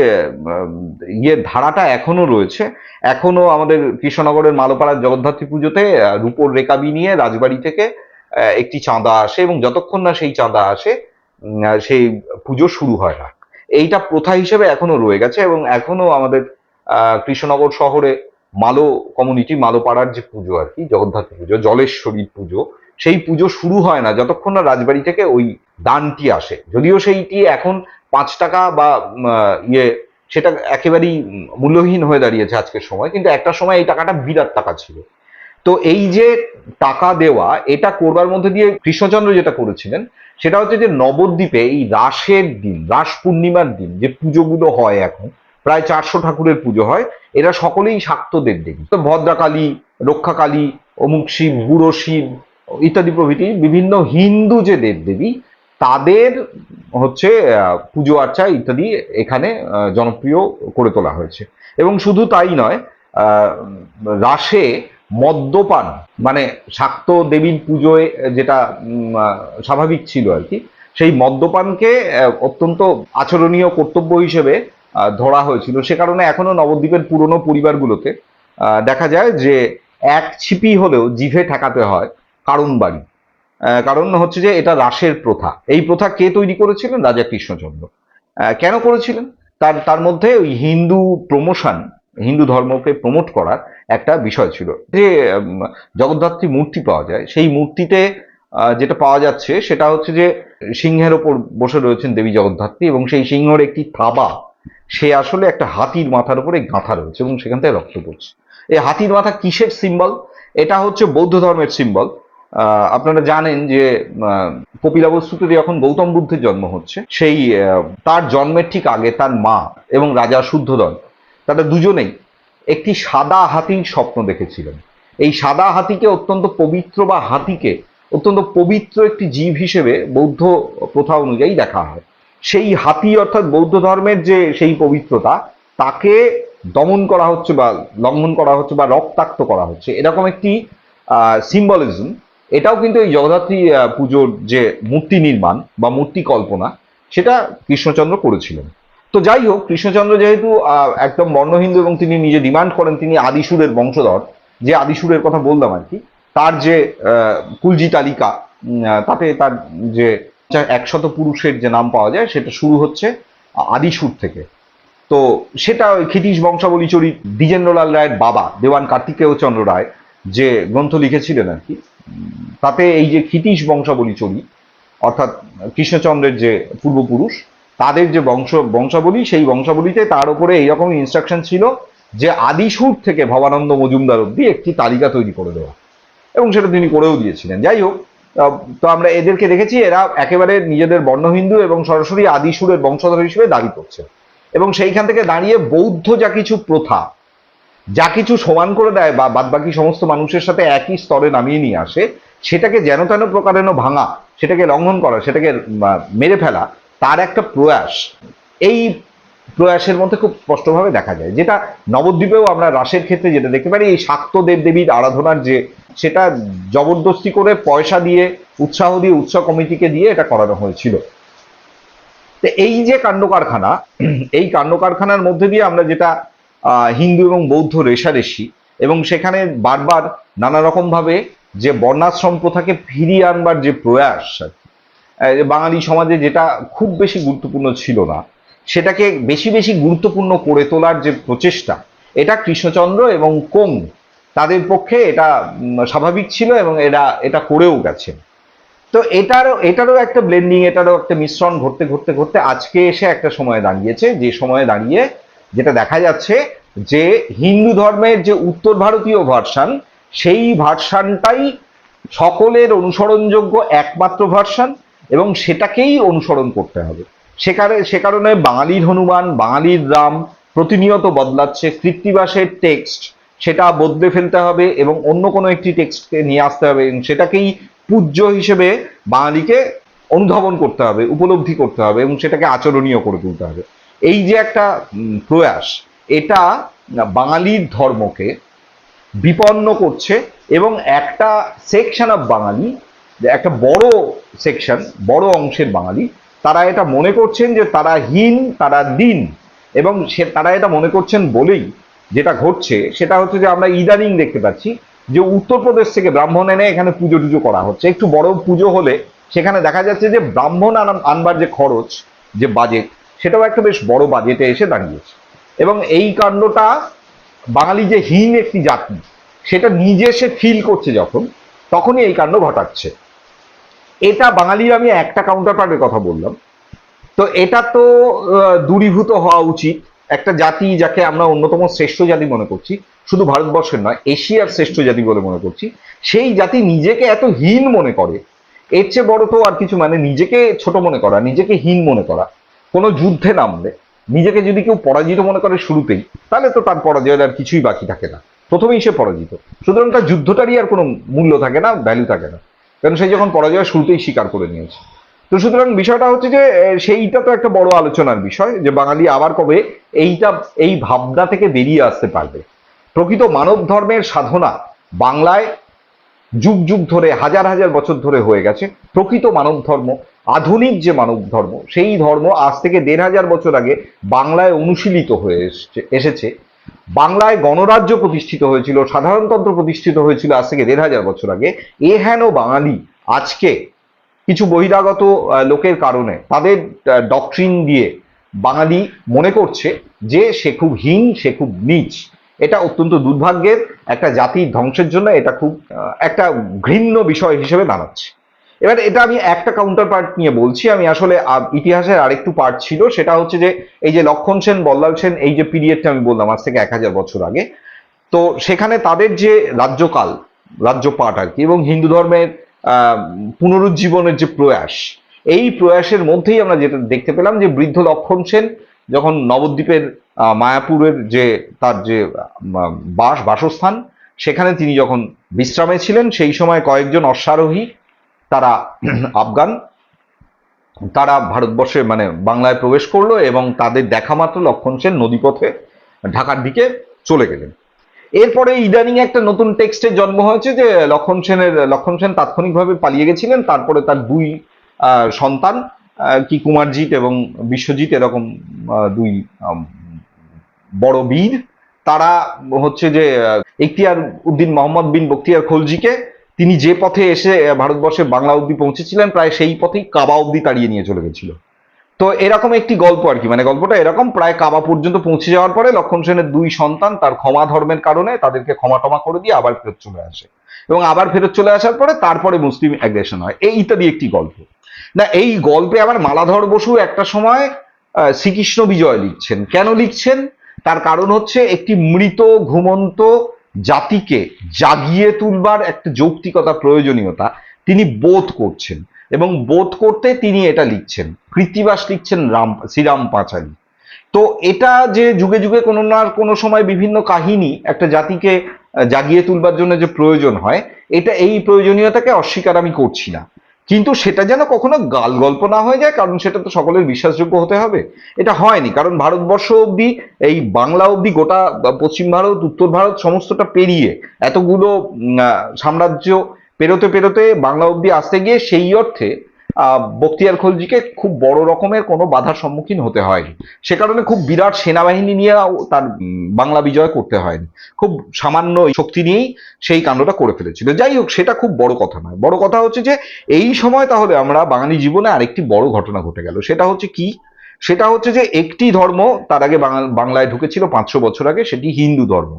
A: ইয়ে ধারাটা এখনো রয়েছে। এখনো আমাদের কৃষ্ণনগরের মালোপাড়ার জগদ্ধাত্রী পুজোতে রূপোর রেকাবি নিয়ে রাজবাড়ি থেকে একটি চাঁদা আসে, এবং যতক্ষণ না সেই চাঁদা আসে সেই পুজো শুরু হয় না। এইটা প্রথা হিসেবে এখনো রয়ে গেছে, এবং এখনো আমাদের কৃষ্ণনগর শহরে মালো কমিউনিটি, মালোপাড়ার যে পুজো আর কি, জগদ্ধাত্রী পুজো, জলেশ্বরীর পুজো, সেই পুজো শুরু হয় না যতক্ষণ না রাজবাড়ি থেকে ওই দানটি আসে। যদিও সেইটি এখন 5 টাকা বা ইয়ে, সেটা একেবারেই মূল্যহীন হয়ে দাঁড়িয়েছে আজকের সময়, কিন্তু একটা সময় এই টাকাটা বিরাট টাকা ছিল। তো এই যে টাকা দেওয়া, এটা করবার মধ্যে দিয়ে কৃষ্ণচন্দ্র যেটা করেছিলেন, সেটা হচ্ছে যে নবদ্বীপে এই রাসের দিন, রাস পূর্ণিমার দিন যে পুজোগুলো হয়, এখন প্রায় 400 ঠাকুরের পুজো হয়, এরা সকলেই শাক্ত দেবদেবী। তো ভদ্রাকালী, রক্ষাকালী, অমুক শিব, বুড়ো শিব, ইত্যাদি প্রভৃতি বিভিন্ন হিন্দু যে দেবদেবী তাদের হচ্ছে পুজো আর্চা ইত্যাদি এখানে জনপ্রিয় করে তোলা হয়েছে। এবং শুধু তাই নয়, আহ, রাসে মদ্যপান, মানে শাক্ত দেবীর পুজোয় যেটা স্বাভাবিক ছিল আর কি, সেই মদ্যপানকে অত্যন্ত আচরণীয় কর্তব্য হিসেবে ধরা হয়েছিল। সে কারণে এখনো নবদ্বীপের পুরনো পরিবারগুলোতে দেখা যায় যে এক ছিপি হলেও জিভে ঠেকাতে হয় কারণ বাড়ি। কারণ হচ্ছে যে এটা রাসের প্রথা। এই প্রথা কে তৈরি করেছিলেন? রাজা কৃষ্ণচন্দ্র। কেন করেছিলেন? তার তার মধ্যে ওই হিন্দু প্রমোশন, হিন্দু ধর্মকে প্রমোট করার একটা বিষয় ছিল। যে জগদ্ধাত্রী মূর্তি পাওয়া যায়, সেই মূর্তিতে যেটা পাওয়া যাচ্ছে সেটা হচ্ছে যে সিংহের ওপর বসে রয়েছেন দেবী জগদ্ধাত্রী, এবং সেই সিংহর একটি থাবা, সে আসলে একটা হাতির মাথার উপরে গাঁথা রয়েছে এবং সেখান থেকে রক্ত পড়ছে। এই হাতির মাথা কিসের সিম্বল? এটা হচ্ছে বৌদ্ধ ধর্মের সিম্বল। আপনারা জানেন যে কপিলাবস্তুতে যখন গৌতম বুদ্ধের জন্ম হচ্ছে, সেই তার জন্মের ঠিক আগে তার মা এবং রাজা শুদ্ধোদন, তারা দুজনেই একটি সাদা হাতির স্বপ্ন দেখেছিলেন। এই সাদা হাতিকে অত্যন্ত পবিত্র, বা হাতিকে অত্যন্ত পবিত্র একটি জীব হিসেবে বৌদ্ধ প্রথা অনুযায়ী দেখা হয়। সেই হাতি অর্থাৎ বৌদ্ধ ধর্মের যে সেই পবিত্রতা, তাকে দমন করা হচ্ছে বা লঙ্ঘন করা হচ্ছে বা রক্তাক্ত করা হচ্ছে, এরকম একটি সিম্বলিজম। এটাও কিন্তু এই জগদ্ধাত্রী পুজোর যে মূর্তি নির্মাণ বা মূর্তি কল্পনা, সেটা কৃষ্ণচন্দ্র করেছিলেন। তো যাই হোক, কৃষ্ণচন্দ্র যেহেতু একদম বর্ণহিন্দু এবং তিনি নিজে ডিমান্ড করেন তিনি আদিসুরের বংশধর, যে আদিসুরের কথা বললাম আর কি, তার যে কুলজি তালিকা, তাতে তার যে 100 পুরুষের যে নাম পাওয়া যায় সেটা শুরু হচ্ছে আদিসুর থেকে। তো সেটা ওই ক্ষিতীশ বংশাবলী চরিত দ্বিজেন্দ্রলাল রায়ের বাবা দেওয়ান কার্তিকেয় চন্দ্র রায় যে গ্রন্থ লিখেছিলেন আর কি, তাতে এই যে ক্ষিতীশ বংশাবলী চরিত, অর্থাৎ কৃষ্ণচন্দ্রের যে পূর্বপুরুষ তাদের যে বংশাবলী, সেই বংশাবলীতে তার উপরে এইরকম ইনস্ট্রাকশন ছিল যে আদিসুর থেকে ভবানন্দ মজুমদার অব্দি একটি তালিকা তৈরি করে দেওয়া, এবং সেটা তিনি করেও দিয়েছিলেন। যাই হোক, তো আমরা এদেরকে দেখেছি এরা একেবারে নিজেদের বর্ণহিন্দু এবং সরাসরি আদিসুরের বংশধর হিসেবে দাবি করছে। এবং সেইখান থেকে দাঁড়িয়ে বৌদ্ধ যা কিছু প্রথা, যা কিছু সমান করে দেয় বা বাদবাকি সমস্ত মানুষের সাথে একই স্তরে নামিয়ে নিয়ে আসে, সেটাকে যেন তেন প্রকারেণ ভাঙা, সেটাকে লঙ্ঘন করা, সেটাকে মেরে ফেলা, তার একটা প্রয়াস এই প্রয়াসের মধ্যে খুব স্পষ্টভাবে দেখা যায়। যেটা নবদ্বীপেও আমরা রাসের ক্ষেত্রে যেটা দেখতে পারি, এই শাক্ত দেবদেবীর আরাধনার যে সেটা জবরদস্তি করে পয়সা দিয়ে, উৎসাহ দিয়ে, উৎসব কমিটিকে দিয়ে এটা করানো হয়েছিল। তো এই যে কাণ্ড কারখানা, এই কাণ্ড কারখানার মধ্যে দিয়ে আমরা যেটা হিন্দু এবং বৌদ্ধ রেশারেশি, এবং সেখানে বারবার নানা রকম ভাবে যে বর্ণাশ্রম প্রথাকে ফিরিয়ে আনবার যে প্রয়াস, বাঙালি সমাজে যেটা খুব বেশি গুরুত্বপূর্ণ ছিল না, সেটাকে বেশি বেশি গুরুত্বপূর্ণ করে তোলার যে প্রচেষ্টা, এটা কৃষ্ণচন্দ্র এবং কোং তাদের পক্ষে এটা স্বাভাবিক ছিল, এবং এরা এটা করেও গেছে। তো এটারও একটা ব্লেন্ডিং, এটারও একটা মিশ্রণ ঘটতে ঘটতে ঘটতে আজকে এসে একটা সময় দাঁড়িয়েছে, যে সময়ে দাঁড়িয়ে যেটা দেখা যাচ্ছে যে হিন্দু ধর্মের যে উত্তর ভারতীয় ভার্সান, সেই ভার্সানটাই সকলের অনুসরণযোগ্য একমাত্র ভার্সান, এবং সেটাকেই অনুসরণ করতে হবে। সে কারণে বাঙালির হনুমান, বাঙালির রাম প্রতিনিয়ত বদলাচ্ছে। কৃত্তিবাসের টেক্সট সেটা বদলে ফেলতে হবে এবং অন্য কোনো একটি টেক্সটকে নিয়ে আসতে হবে, এবং সেটাকেই পূজ্য হিসেবে বাঙালিকে অনুধাবন করতে হবে, উপলব্ধি করতে হবে, এবং সেটাকে আচরণীয় করে তুলতে হবে। এই যে একটা প্রয়াস, এটা বাঙালির ধর্মকে বিপন্ন করছে, এবং একটা সেকশন অফ বাঙালি, একটা বড় সেকশন, বড় অংশের বাঙালি, তারা এটা মনে করছেন যে তারা হীন, তারা দীন, এবং তারা এটা মনে করছেন বলেই যেটা ঘটছে সেটা হচ্ছে যে আমরা ইদানিং দেখতে পাচ্ছি যে উত্তরপ্রদেশ থেকে ব্রাহ্মণ এনে এখানে পুজো টুজো করা হচ্ছে। একটু বড় পুজো হলে সেখানে দেখা যাচ্ছে যে ব্রাহ্মণ আনবার যে খরচ, যে বাজেট, সেটাও একটা বেশ বড় বাজেটে এসে দাঁড়িয়েছে। এবং এই কাণ্ডটা বাঙালি যে হীন একটি জাতি, সেটা নিজে সে ফিল করছে যখন, তখনই এই কাণ্ড ঘটাচ্ছে। এটা বাঙালির আমি একটা কাউন্টার পার্টের কথা বললাম। তো এটা তো দূরীভূত হওয়া উচিত। একটা জাতি যাকে আমরা অন্যতম শ্রেষ্ঠ জাতি মনে করছি, শুধু ভারতবর্ষের নয়, এশিয়ার শ্রেষ্ঠ জাতি বলে মনে করছি, সেই জাতি নিজেকে এত হীন মনে করে, এর চেয়ে বড় তো আর কিছু, মানে নিজেকে ছোট মনে করা, নিজেকে হীন মনে করা। কোনো যুদ্ধে নামলে নিজেকে যদি কেউ পরাজিত মনে করে শুরুতেই, তাহলে তো তার পরাজয়ের আর কিছুই বাকি থাকে না, প্রথমেই সে পরাজিত। সুতরাং তার যুদ্ধটারই আর কোনো মূল্য থাকে না, ভ্যালু থাকে না। কারণ সেই যখন পরাজয় শুরুতেই স্বীকার করে নিয়েছে। তো সুতরাং বিষয়টা হচ্ছে যে সেইটা তো একটা বড় আলোচনার বিষয়, যে বাঙালি আবার কবে এই ভাবনা থেকে বেরিয়ে আসতে পারবে। প্রকৃত মানব ধর্মের সাধনা বাংলায় যুগ যুগ ধরে, হাজার হাজার বছর ধরে হয়ে গেছে। প্রকৃত মানব ধর্ম, আধুনিক যে মানব ধর্ম, সেই ধর্ম আজ থেকে ১৫০০ বছর আগে বাংলায় অনুশীলিত হয়ে এসেছে। বাংলায় গণরাজ্য প্রতিষ্ঠিত হয়েছিল, সাধারণতন্ত্র প্রতিষ্ঠিত হয়েছিল আজ থেকে ১৫০০ বছর আগে। হেন বাঙালি আজকে কিছু বহিরাগত লোকের কারণে, তাদের ডকট্রিন দিয়ে বাঙালি মনে করছে যে সে খুব হীন, সে খুব নীচ। এটা অত্যন্ত দুর্ভাগ্যের। একটা জাতির ধ্বংসের জন্য এটা খুব একটা ঘৃণ্য বিষয় হিসেবে দাঁড়াচ্ছে। এবার এটা আমি একটা কাউন্টার পার্ট নিয়ে বলছি। আমি আসলে ইতিহাসের আরেকটু পার্ট ছিল, সেটা হচ্ছে যে এই যে লক্ষণ সেন, বল্লাল সেন, এই যে পিরিয়ডটা আমি বললাম আজ থেকে ১০০০ বছর আগে, তো সেখানে তাদের যে রাজ্যকাল, রাজ্যপাট আর কি, এবং হিন্দু ধর্মের পুনরুজ্জীবনের যে প্রয়াস, এই প্রয়াসের মধ্যেই আমরা যেটা দেখতে পেলাম যে বৃদ্ধ লক্ষণ সেন যখন নবদ্বীপের মায়াপুরের যে তার যে বাসস্থান, সেখানে তিনি যখন বিশ্রামে ছিলেন, সেই সময় কয়েকজন অশ্বারোহী, তারা আফগান, তারা ভারতবর্ষে মানে বাংলায় প্রবেশ করলো, এবং তাদের দেখা মাত্র লক্ষণ সেন নদীপথে ঢাকার দিকে চলে গেলেন। এরপরে ইদানিং একটা নতুন টেক্সটের জন্ম হয়েছে যে লক্ষণ সেন তাৎক্ষণিকভাবে পালিয়ে গেছিলেন। তারপরে তার দুই সন্তান, কি কুমারজিৎ এবং বিশ্বজিৎ, এরকম দুই বড় বীর, তারা হচ্ছে যে ইখতিয়ার উদ্দিন মোহাম্মদ বিন বখতিয়ার খলজিকে, তিনি যে পথে এসে ভারতবর্ষে বাংলা অব্দি পৌঁছেছিলেন, প্রায় সেই পথেই কাবা অব্দি তাড়িয়ে নিয়ে চলে গেছিল। তো এরকম একটি গল্প আর কি, মানে গল্পটা এরকম, প্রায় কাবা পর্যন্ত পৌঁছে যাওয়ার পরে লক্ষণ সেনের দুই সন্তান তার ক্ষমা ধর্মের কারণে তাদেরকে ক্ষমা টমা করে দিয়ে আবার ফেরত চলে আসে, এবং আবার ফেরত চলে আসার পরে তারপরে মুসলিম অ্যাগ্রেশন হয়, এই ইত্যাদি একটি গল্প। না, এই গল্পে আবার মালাধর বসু একটা সময় শ্রীকৃষ্ণ বিজয় লিখছেন। কেন লিখছেন? তার কারণ হচ্ছে একটি মৃত ঘুমন্ত জাতিকে জাগিয়ে তুলবার একটা যৌক্তিকতা, প্রয়োজনীয়তা তিনি বোধ করছেন, এবং বোধ করতে তিনি এটা লিখছেন। কৃত্তিবাস লিখছেন শ্রীরাম পাঁচালী। তো এটা যে যুগে যুগে কোনো না কোনো সময় বিভিন্ন কাহিনী একটা জাতিকে জাগিয়ে তুলবার জন্য যে প্রয়োজন হয়, এটা, এই প্রয়োজনীয়তাকে অস্বীকার আমি করছি না, কিন্তু সেটা যেন কখনো গাল গল্প না হয়ে যায়, কারণ সেটা তো সকলের বিশ্বাসযোগ্য হতে হবে। এটা হয়নি, কারণ ভারতবর্ষ অব্দি, এই বাংলা অব্দি, গোটা পশ্চিম ভারত, উত্তর ভারত সমস্তটা পেরিয়ে এতগুলো সাম্রাজ্য পেরোতে পেরোতে বাংলা অব্দি আসতে গিয়ে সেই অর্থে বখতিয়ার খলজিকে খুব বড় রকমের কোনো বাধার সম্মুখীন হতে হয়নি। সে কারণে খুব বিরাট সেনাবাহিনী নিয়ে তার বাংলা বিজয় করতে হয়নি, খুব সামান্য শক্তি নিয়েই সেই কাণ্ডটা করে ফেলেছিল। যাই হোক, সেটা খুব বড় কথা নয়। বড় কথা হচ্ছে যে এই সময় তাহলে আমরা বাঙালি জীবনে আরেকটি বড় ঘটনা ঘটে গেল। সেটা হচ্ছে কি? সেটা হচ্ছে যে একটি ধর্ম তার আগে বাংলায় ঢুকেছিল ৫০০ বছর আগে, সেটি হিন্দু ধর্ম।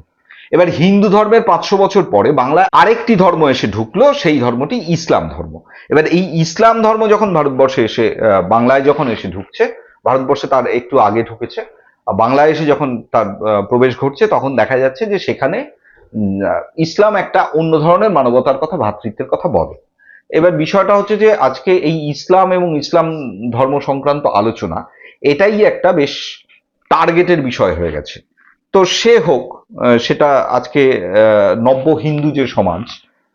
A: এবার হিন্দু ধর্মের ৫০০ বছর পরে বাংলায় আরেকটি ধর্ম এসে ঢুকলো, সেই ধর্মটি ইসলাম ধর্ম। এবার এই ইসলাম ধর্ম যখন ভারতবর্ষে এসে বাংলায় যখন এসে ঢুকছে, ভারতবর্ষে তার একটু আগে ঢুকেছে, বাংলায় এসে যখন তার প্রবেশ ঘটছে, তখন দেখা যাচ্ছে যে সেখানে ইসলাম একটা অন্য ধরনের মানবতার কথা, ভ্রাতৃত্বের কথা বলে। এবার বিষয়টা হচ্ছে যে আজকে এই ইসলাম এবং ইসলাম ধর্ম সংক্রান্ত আলোচনা, এটাই একটা বেশ টার্গেটের বিষয় হয়ে গেছে। তো সে হোক, সেটা আজকে নব্য হিন্দু যে সমাজ,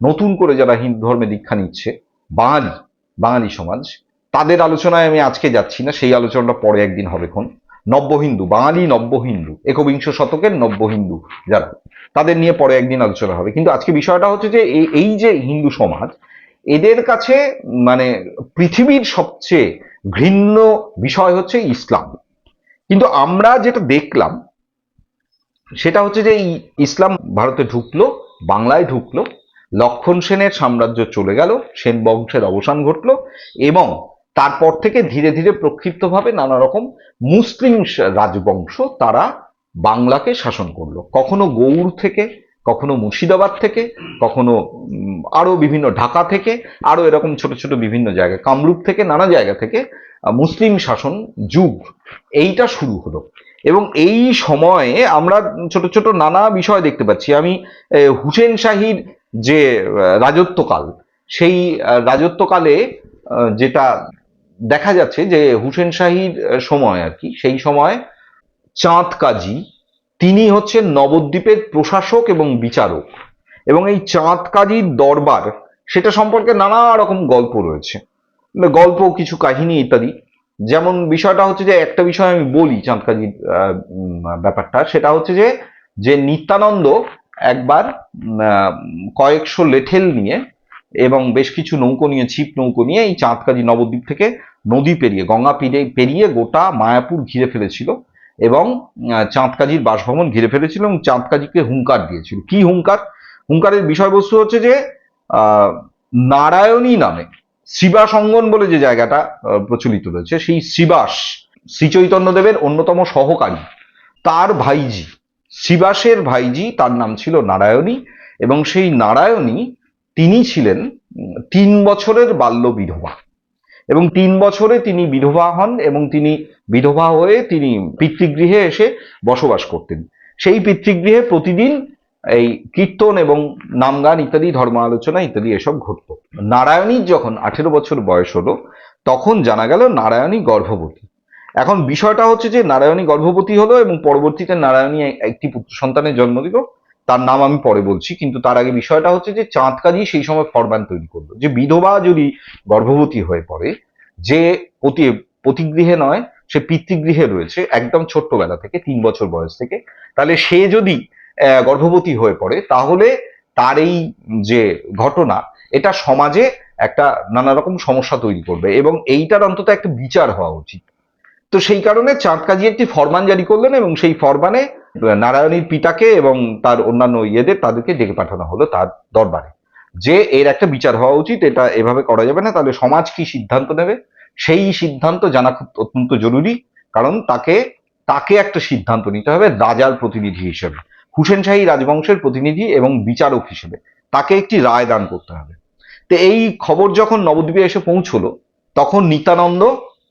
A: নতুন করে যারা হিন্দু ধর্মে দীক্ষা নিচ্ছে, বাঙালি বাঙালি সমাজ, তাদের আলোচনায় আমি আজকে যাচ্ছি না, সেই আলোচনাটা পরে একদিন হবে। নব্য হিন্দু, বাঙালি নব্য হিন্দু, একবিংশ শতকের নব্য হিন্দু যারা, তাদের নিয়ে পরে একদিন আলোচনা হবে। কিন্তু আজকে বিষয়টা হচ্ছে যে এই যে হিন্দু সমাজ, এদের কাছে মানে পৃথিবীর সবচেয়ে ঘৃণ্য বিষয় হচ্ছে ইসলাম। কিন্তু আমরা যেটা দেখলাম সেটা হচ্ছে যে এই ইসলাম ভারতে ঢুকলো, বাংলায় ঢুকলো, লক্ষণ সেনের সাম্রাজ্য চলে গেল, সেন বংশের অবসান ঘটলো, এবং তারপর থেকে ধীরে ধীরে প্রক্ষিপ্তভাবে নানা রকম মুসলিম রাজবংশ তারা বাংলাকে শাসন করলো। কখনো গৌড় থেকে, কখনো মুর্শিদাবাদ থেকে, কখনো আরো বিভিন্ন ঢাকা থেকে, আরো এরকম ছোট ছোট বিভিন্ন জায়গা, কামরূপ থেকে, নানা জায়গা থেকে মুসলিম শাসন যুগ এইটা শুরু হলো। এবং এই সময়ে আমরা ছোট ছোট নানা বিষয় দেখতে পাচ্ছি। আমি হুসেন শাহীর যে রাজত্বকাল, সেই রাজত্বকালে যেটা দেখা যাচ্ছে যে হুসেন শাহীর সময় আর কি, সেই সময় চাঁদ কাজী, তিনি হচ্ছেন নবদ্বীপের প্রশাসক এবং বিচারক, এবং এই চাঁদ কাজীর দরবার, সেটা সম্পর্কে নানা রকম গল্প রয়েছে, গল্প, কিছু কাহিনী ইত্যাদি। যেমন বিষয়টা হচ্ছে যে, একটা বিষয় আমি বলি চাঁদকাজির ব্যাপারটা, সেটা হচ্ছে যে যে নিত্যানন্দ একবার কয়েকশো লেঠেল নিয়ে এবং বেশ কিছু নৌকো নিয়ে, ছিপ নৌকো নিয়ে এই চাঁদকাজি নবদ্বীপ থেকে নদী পেরিয়ে, গঙ্গা পেরিয়ে গোটা মায়াপুর ঘিরে ফেলেছিল এবং চাঁদকাজির বাসভবন ঘিরে ফেলেছিল এবং চাঁদকাজিকে হুঙ্কার দিয়েছিল। কি হুঙ্কার? হুঙ্কারের বিষয়বস্তু হচ্ছে যে নারায়ণী নামে শ্রীবাস অঙ্গন বলে যে জায়গাটা প্রচলিত রয়েছে, সেই শ্রীবাস শ্রীচৈতন্যদেবের অন্যতম সহকারী, তার ভাইজি, শ্রীবাসের ভাইজি, তার নাম ছিল নারায়ণী, এবং সেই নারায়ণী তিনি ছিলেন 3 বছরের বাল্য বিধবা, এবং 3 বছরে তিনি বিধবা হন এবং তিনি বিধবা হয়ে তিনি পিতৃগৃহে এসে বসবাস করতেন। সেই পিতৃগৃহে প্রতিদিন এই কীর্তন এবং নামগান ইত্যাদি, ধর্ম আলোচনা ইত্যাদি এসব ঘটত। নারায়ণীর যখন 18 বছর বয়স হলো, তখন জানা গেল নারায়ণী গর্ভবতী। এখন বিষয়টা হচ্ছে যে নারায়ণী গর্ভবতী হলো এবং পরবর্তীতে নারায়ণী একটি পুত্র সন্তানের জন্ম দিল, তার নাম আমি পরে বলছি। কিন্তু তার আগে বিষয়টা হচ্ছে যে চাঁদকাজি সেই সময় ফরমান তৈরি করলো যে বিধবা যদি গর্ভবতী হয়ে পড়ে, যে পতিগৃহে নয়, সে পিতৃগৃহে রয়েছে একদম ছোট্টবেলা থেকে, 3 বছর বয়স থেকে, তাহলে সে যদি গর্ভবতী হয়ে পড়ে, তাহলে তার এই যে ঘটনা, এটা সমাজে একটা নানা রকম সমস্যা তৈরি করবে এবং এইটার অন্তত একটা বিচার হওয়া উচিত। তো সেই কারণে চাঁদকাজি একটি ফরমান জারি করলেন এবং সেই ফরমানে নারায়ণীর পিতাকে এবং তার অন্যান্য তাদেরকে ডেকে পাঠানো হলো তার দরবারে, যে এর একটা বিচার হওয়া উচিত, এটা এভাবে করা যাবে না। তাহলে সমাজ কি সিদ্ধান্ত নেবে, সেই সিদ্ধান্ত জানা খুব অত্যন্ত জরুরি, কারণ তাকে তাকে একটা সিদ্ধান্ত নিতে হবে রাজার প্রতিনিধি হিসেবে, হুসেন শাহী রাজবংশের প্রতিনিধি এবং বিচারক হিসেবে তাকে একটি রায় দান করতে হবে। তো এই খবর যখন নবদ্বীপে এসে পৌঁছলো, তখন নিত্যানন্দ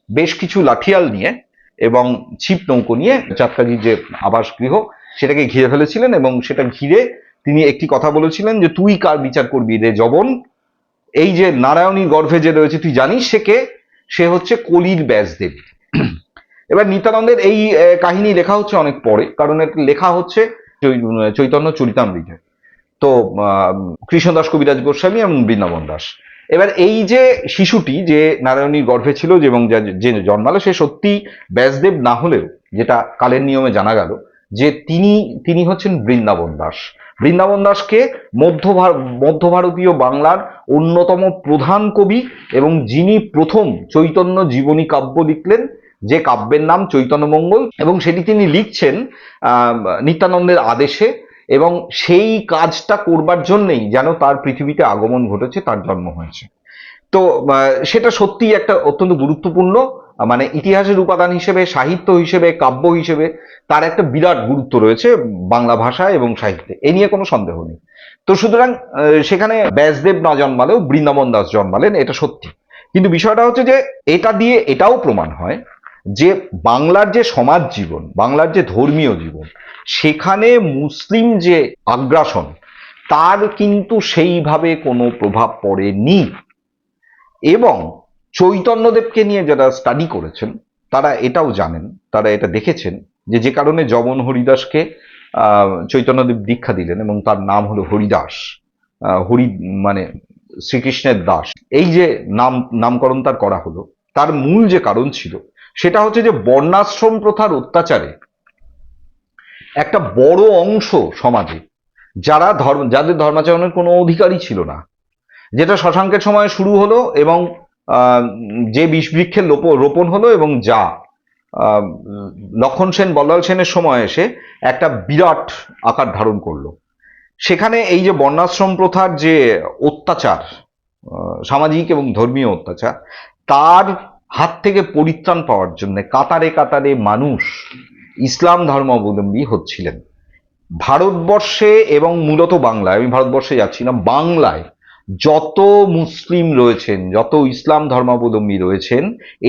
A: বেশ কিছু লাঠিয়াল নিয়ে এবং ছিপ নৌকো নিয়ে চাঁদকাজির যে আবাসগৃহ সেটাকে ঘিরে ফেলেছিলেন এবং সেটা ঘিরে তিনি একটি কথা বলেছিলেন যে, তুই কার বিচার করবি রে জবন? এই যে নারায়ণীর গর্ভে যে রয়েছে, তুই জানিস সে কে? সে হচ্ছে কলির ব্যাসদেব। এবার নিত্যানন্দের এই কাহিনী লেখা হচ্ছে অনেক পরে, কারণ এটা লেখা হচ্ছে চৈতন্য চরিতামৃতে। তো কৃষ্ণদাস কবিরাজ গোস্বামী এবং বৃন্দাবন দাস। এবার এই যে শিশুটি যে নারায়ণীর গর্ভে ছিল এবং যে জন্মালো, সে সত্যি ব্যাসদেব না হলেও যেটা কালের নিয়মে জানা গেল যে তিনি হচ্ছেন বৃন্দাবন দাস। বৃন্দাবন দাসকে মধ্য ভারতীয় বাংলার অন্যতম প্রধান কবি এবং যিনি প্রথম চৈতন্য জীবনী কাব্য লিখলেন, যে কাব্যের নাম চৈতন্যমঙ্গল, এবং সেটি তিনি লিখছেন নিত্যানন্দের আদেশে, এবং সেই কাজটা করবার জন্যই যেন তার পৃথিবীতে আগমন ঘটেছে, তার জন্ম হয়েছে। তো সেটা সত্যি একটা অত্যন্ত গুরুত্বপূর্ণ, মানে ইতিহাসের উপাদান হিসেবে, সাহিত্য হিসেবে, কাব্য হিসেবে তার একটা বিরাট গুরুত্ব রয়েছে বাংলা ভাষা এবং সাহিত্যে, এ নিয়ে কোনো সন্দেহ নেই। তো সুতরাং সেখানে ব্যাসদেব না জন্মালেও বৃন্দাবন দাস জন্মালেন, এটা সত্যি। কিন্তু বিষয়টা হচ্ছে যে এটা দিয়ে এটাও প্রমাণ হয় যে বাংলার যে সমাজ জীবন, বাংলার যে ধর্মীয় জীবন, সেখানে মুসলিম যে আগ্রাসন, তার কিন্তু সেইভাবে কোনো প্রভাব পড়েনি। এবং চৈতন্যদেবকে নিয়ে যারা স্টাডি করেছেন তারা এটাও জানেন, তারা এটা দেখেছেন যে কারণে যমন হরিদাসকে চৈতন্যদেব দীক্ষা দিলেন এবং তার নাম হলো হরিদাস, হরি মানে শ্রীকৃষ্ণের দাস। এই যে নামকরণ তার করা হলো, তার মূল যে কারণ ছিল সেটা হচ্ছে যে বর্ণাশ্রম প্রথার অত্যাচারে একটা বড় অংশ সমাজে যাদের ধর্মাচরণের কোনো অধিকারই ছিল না, যেটা শশাঙ্কের সময় শুরু হলো এবং যে বিষ বৃক্ষের রোপণ হলো এবং যা লক্ষণ সেন, বল্লাল সেনের সময় এসে একটা বিরাট আকার ধারণ করলো। সেখানে এই যে বর্ণাশ্রম প্রথার যে অত্যাচার, সামাজিক এবং ধর্মীয় অত্যাচার, তার হাত থেকে পরিত্রাণ পাওয়ার জন্য কাতারে কাতারে মানুষ ইসলাম ধর্মাবলম্বী হচ্ছিলেন। ভারতবর্ষে এবং মূলত বাংলায়, আমি ভারতবর্ষে যাচ্ছি না, বাংলায় যত মুসলিম রয়েছেন, যত ইসলাম ধর্মাবলম্বী রয়েছেন,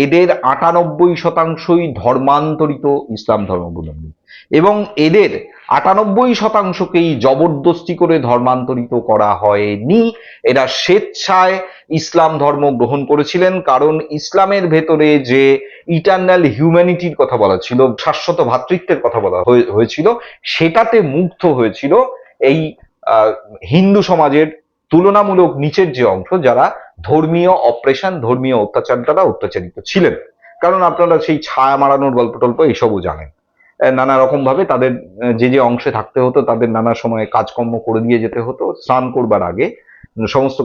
A: এদের 98%ই ধর্মান্তরিত ইসলাম ধর্মাবলম্বী, এবং এদের 98%কেই জবরদস্তি করে ধর্মান্তরিত করা হয়নি। এরা স্বেচ্ছায় ইসলাম ধর্ম গ্রহণ করেছিলেন, কারণ ইসলামের ভেতরে যে ইটারনাল হিউম্যানিটির কথা বলা ছিল, শাশ্বত ভ্রাতৃত্বের কথা বলা হয়েছিল, সেটাতে মুগ্ধ হয়েছিল এই হিন্দু সমাজের তুলনামূলক নিচের যে অংশ, যারা ধর্মীয় অপারেশন, ধর্মীয় অত্যাচার দ্বারা অত্যাচারিত ছিলেন। কারণ আপনারা সেই ছায়া মারানোর গল্প টল্প এইসবও জানেন। নানা রকম ভাবে তাদের যে যে অংশে থাকতে হতো, তাদের নানা সময়ে কাজকর্ম করে দিয়ে যেতে হতো। স্নান করবার আগে সমস্ত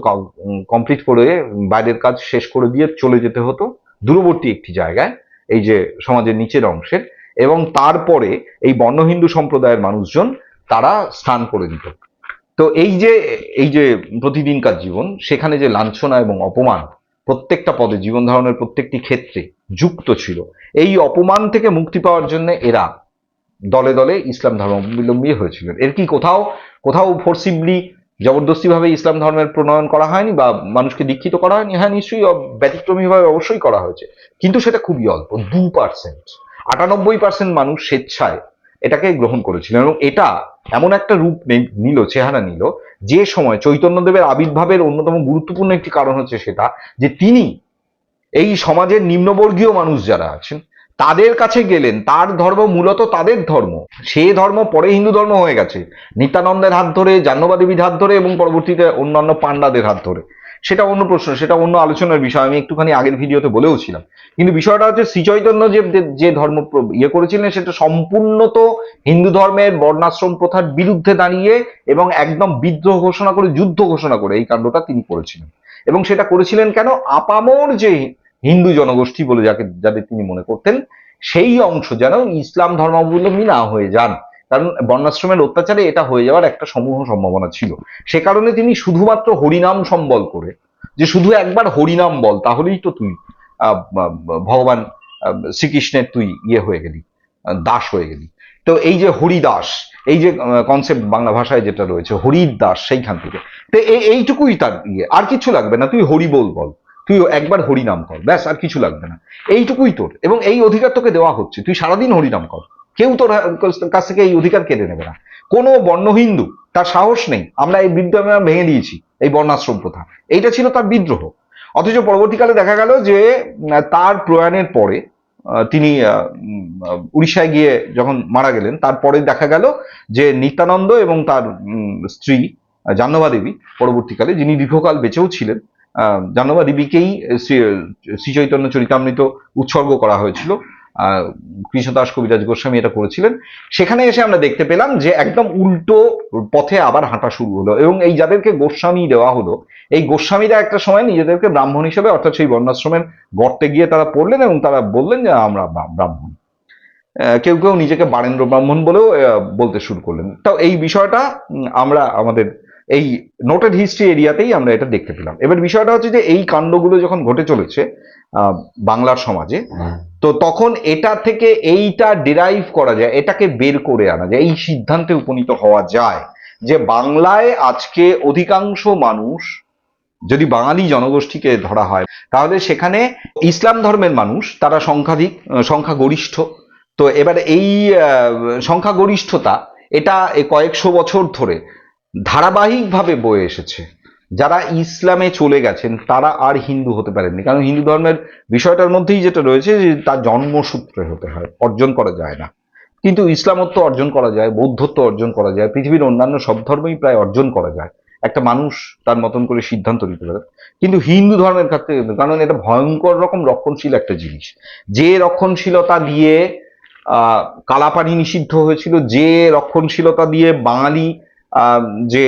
A: কমপ্লিট করে বাইরের কাজ শেষ করে দিয়ে চলে যেতে হতো দূরবর্তী একটি জায়গায়, এই যে সমাজের নিচের অংশের। এবং তারপরে এই বর্ণ হিন্দু সম্প্রদায়ের মানুষজন তারা স্নান করে দিত। তো এই যে প্রতিদিনকার জীবন, সেখানে যে লাঞ্ছনা এবং অপমান প্রত্যেকটা পদে, জীবন ধারণের প্রত্যেকটি ক্ষেত্রে যুক্ত ছিল, এই অপমান থেকে মুক্তি পাওয়ার জন্য এরা দলে দলে ইসলাম ধর্মাবলম্বী হয়েছিলেন। এর কি কোথাও কোথাও ফোর্সিবলি জবরদস্তি ভাবে ইসলাম ধর্মের প্রণয়ন করা হয়নি বা মানুষকে দীক্ষিত করা হয়নি? হ্যাঁ, নিশ্চয়ই ব্যতিক্রমী ভাবে অবশ্যই করা হয়েছে, কিন্তু সেটা খুবই অল্প, 2%। 98% মানুষ স্বেচ্ছায় এটাকে গ্রহণ করেছিলেন। এবং এটা এমন একটা রূপ নিল, চেহারা নিল, যে সময় চৈতন্যদেবের আবির্ভাবের অন্যতম গুরুত্বপূর্ণ একটি কারণ হচ্ছে সেটা যে তিনি এই সমাজের নিম্নবর্গীয় মানুষ যারা আছেন তাদের কাছে গেলেন। তার ধর্ম মূলত তাদের ধর্ম, সে ধর্ম পরে হিন্দু ধর্ম হয়ে গেছে নিত্যানন্দের হাত ধরে, জাহ্নবী হাত ধরে এবং পরবর্তীতে অন্যান্য পান্ডাদের হাত ধরে। সেটা অন্য প্রশ্ন, সেটা অন্য আলোচনার বিষয়, আমি একটুখানি আগের ভিডিওতে বলেও ছিলাম। কিন্তু বিষয়টা হচ্ছে শ্রীচৈতন্য যে ধর্ম করেছিলেন সেটা সম্পূর্ণ তো হিন্দু ধর্মের বর্ণাশ্রম প্রথার বিরুদ্ধে দাঁড়িয়ে এবং একদম বিদ্রোহ ঘোষণা করে, যুদ্ধ ঘোষণা করে এই কাণ্ডটা তিনি করেছিলেন। এবং সেটা করেছিলেন কেন? আপামর যে হিন্দু জনগোষ্ঠী বলে যাদের তিনি মনে করতেন, সেই অংশ যেন ইসলাম ধর্মাবলম্বী না হয়ে যান। কারণ বর্ণাশ্রমের অত্যাচারে এটা হয়ে যাওয়ার একটা সমূহ সম্ভাবনা ছিল। সে কারণে তিনি শুধুমাত্র হরিনাম সম্বল করে, যে শুধু একবার হরিনাম বল তাহলেই তো তুই ভগবান শ্রীকৃষ্ণের তুই হয়ে গেলি, দাস হয়ে গেলি। তো এই যে হরিদাস, এই যে কনসেপ্ট বাংলা ভাষায় যেটা রয়েছে হরির দাস, সেইখান থেকে তো এইটুকুই তার আর কিছু লাগবে না। তুই হরি বল, তুই একবার হরিনাম কর, ব্যাস, আর কিছু লাগবে না। এইটুকুই তোর, এবং এই অধিকার তোকে দেওয়া হচ্ছে, তুই সারাদিন হরিনাম কর, কেউ তোর কাছ থেকে এই অধিকার কেড়ে নেবে না। কোনো বর্ণ হিন্দু তার সাহস নেই, আমরা এই বিদ্রোহ ভেঙে দিয়েছি, এই বর্ণাশ্রম প্রথা, এইটা ছিল তার বিদ্রোহ। অথচ পরবর্তীকালে দেখা গেল যে তার প্রয়াণের পরে তিনি উড়িষ্যায় গিয়ে যখন মারা গেলেন, তারপরে দেখা গেল যে নিত্যানন্দ এবং তার স্ত্রী জাহ্নবী দেবী, পরবর্তীকালে যিনি দীর্ঘকাল বেঁচেও ছিলেন, জাহ্নবী দেবীকেই শ্রী চৈতন্য চরিতামৃত উৎসর্গ করা হয়েছিল। কৃষ্ণদাস কবিরাজ গোস্বামী এটা করেছিলেন। সেখানে এসে আমরা দেখতে পেলাম যে একদম উল্টো পথে আবার হাঁটা শুরু হলো। এবং এই যাদেরকে গোস্বামী দেওয়া হলো, এই গোস্বামীরা একটা সময় নিজেদেরকে ব্রাহ্মণ হিসেবে, অর্থাৎ সেই বর্ণাশ্রমের গর্তে গিয়ে তারা পড়লেন এবং তারা বললেন যে আমরা ব্রাহ্মণ। কেউ কেউ নিজেকে বারেন্দ্র ব্রাহ্মণ বলেও বলতে শুরু করলেন। তাও এই বিষয়টা আমরা আমাদের এই নোটেড হিস্ট্রি এরিয়াতেই আমরা এটা দেখতে পেলাম। এবার বিষয়টা হচ্ছে যে এই কাণ্ডগুলো যখন ঘটে চলেছে বাংলার সমাজে, তো তখন এটা থেকে এইটা ডিরাইভ করা যায়, এটাকে বের করে আনা যায়, এই সিদ্ধান্তে উপনীত হওয়া যায় যে বাংলায় আজকে অধিকাংশ মানুষ, যদি বাঙালি জনগোষ্ঠীকে ধরা হয়, তাহলে সেখানে ইসলাম ধর্মের মানুষ তারা সংখ্যাগরিষ্ঠ। তো এবার এই সংখ্যাগরিষ্ঠতা এটা কয়েকশো বছর ধরে ধারাবাহিকভাবে বয়ে এসেছে। যারা ইসলামে চলে গেছেন তারা আর হিন্দু হতে পারেননি, কারণ হিন্দু ধর্মের বিষয়টার মধ্যেই যেটা রয়েছে যে তার জন্মসূত্রে হতে হয়, অর্জন করা যায় না। কিন্তু ইসলামত্ব অর্জন করা যায়, বৌদ্ধত্ব অর্জন করা যায়, পৃথিবীর অন্যান্য সব ধর্মই প্রায় অর্জন করা যায়, একটা মানুষ তার মতন করে সিদ্ধান্ত নিতে পারে। কিন্তু হিন্দু ধর্মের ক্ষেত্রে, কারণ এটা ভয়ঙ্কর রকম রক্ষণশীল একটা জিনিস, যে রক্ষণশীলতা দিয়ে কালাপানি নিষিদ্ধ হয়েছিল, যে রক্ষণশীলতা দিয়ে বাঙালি যে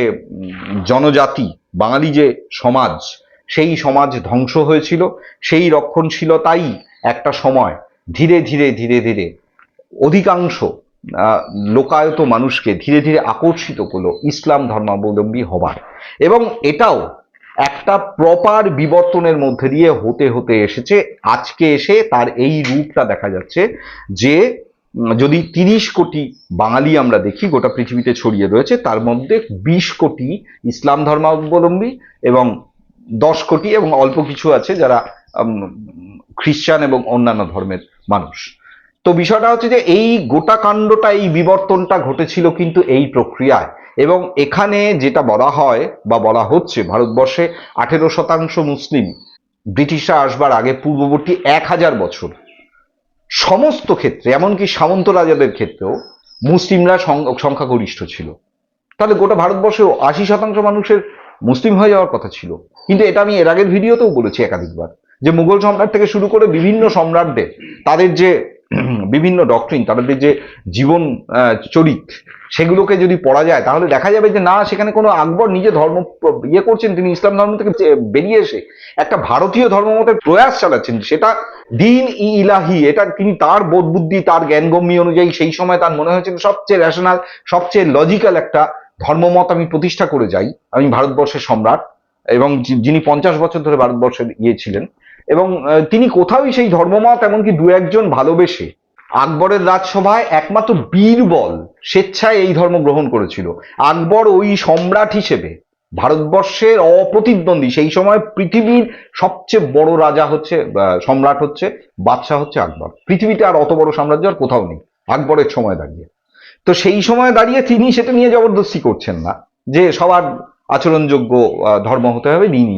A: জনজাতি, বাঙালি যে সমাজ, সেই সমাজ ধ্বংস হয়েছিল, সেই রক্ষণশীলতাই একটা সময় ধীরে ধীরে ধীরে ধীরে অধিকাংশ লোকায়ত মানুষকে ধীরে ধীরে আকর্ষিত করলো ইসলাম ধর্মাবলম্বী হবার। এবং এটাও একটা প্রপার বিবর্তনের মধ্যে দিয়ে হতে হতে এসেছে, আজকে এসে তার এই রূপটা দেখা যাচ্ছে যে যদি 30 কোটি বাঙালি আমরা দেখি গোটা পৃথিবীতে ছড়িয়ে রয়েছে, তার মধ্যে 20 কোটি ইসলাম ধর্মাবলম্বী এবং 10 কোটি এবং অল্প কিছু আছে যারা খ্রিস্টান এবং অন্যান্য ধর্মের মানুষ। তো বিষয়টা হচ্ছে যে এই গোটা কাণ্ডটা, এই বিবর্তনটা ঘটেছিল কিন্তু এই প্রক্রিয়ায়। এবং এখানে যেটা বলা হয় বা বলা হচ্ছে, ভারতবর্ষে 18% মুসলিম ব্রিটিশরা আসবার আগে পূর্ববর্তী 1000 বছর সমস্ত ক্ষেত্রে, এমনকি সামন্ত রাজাদের ক্ষেত্রেও মুসলিমরা সংখ্যাগরিষ্ঠ ছিল। তাহলে গোটা ভারতবর্ষে 80% মানুষের মুসলিম হয়ে যাওয়ার কথা ছিল। কিন্তু এটা আমি এর আগের ভিডিওতেও বলেছি একাধিকবার, যে মুঘল সম্রাট থেকে শুরু করে বিভিন্ন সম্রাটদের তাদের যে বিভিন্ন ডক্ট্রিন, তাদের যে জীবন চরিত, সেগুলোকে যদি পড়া যায় তাহলে দেখা যাবে যে না, সেখানে কোনো আকবর নিজে ধর্ম ইয়ে করছেন, তিনি ইসলাম ধর্ম থেকে বেরিয়ে এসে একটা ভারতীয় ধর্মমতের প্রয়াস চালাচ্ছেন, সেটা দিন ই ইলাহি, এটা তিনি তার বোধ বুদ্ধি, তার জ্ঞানগম্যি অনুযায়ী সেই সময় তার মনে হয়েছিল সবচেয়ে রেশনাল, সবচেয়ে লজিক্যাল একটা ধর্মমত আমি প্রতিষ্ঠা করে যাই, আমি ভারতবর্ষের সম্রাট, এবং যিনি 50 বছর ধরে ভারতবর্ষের ইয়ে ছিলেন, এবং তিনি কোথাওই সেই ধর্মমত, এমনকি দু একজন ভালোবেসে আকবরের রাজসভায় একমাত্র বীরবল স্বেচ্ছায় এই ধর্ম গ্রহণ করেছিল। আকবর ওই সম্রাট হিসেবে ভারতবর্ষের অপ্রতিদ্বন্দ্বী, সেই সময় পৃথিবীর সবচেয়ে বড় রাজা হচ্ছে, সম্রাট হচ্ছে, বাদশাহ হচ্ছে আকবর। পৃথিবীতে আর অত বড় সাম্রাজ্য আর কোথাও নেই আকবরের সময় দাঁড়িয়ে। তো সেই সময় দাঁড়িয়ে তিনি সেটা নিয়ে জবরদস্তি করছেন না যে সবার আচরণযোগ্য ধর্ম হতে হবে দিন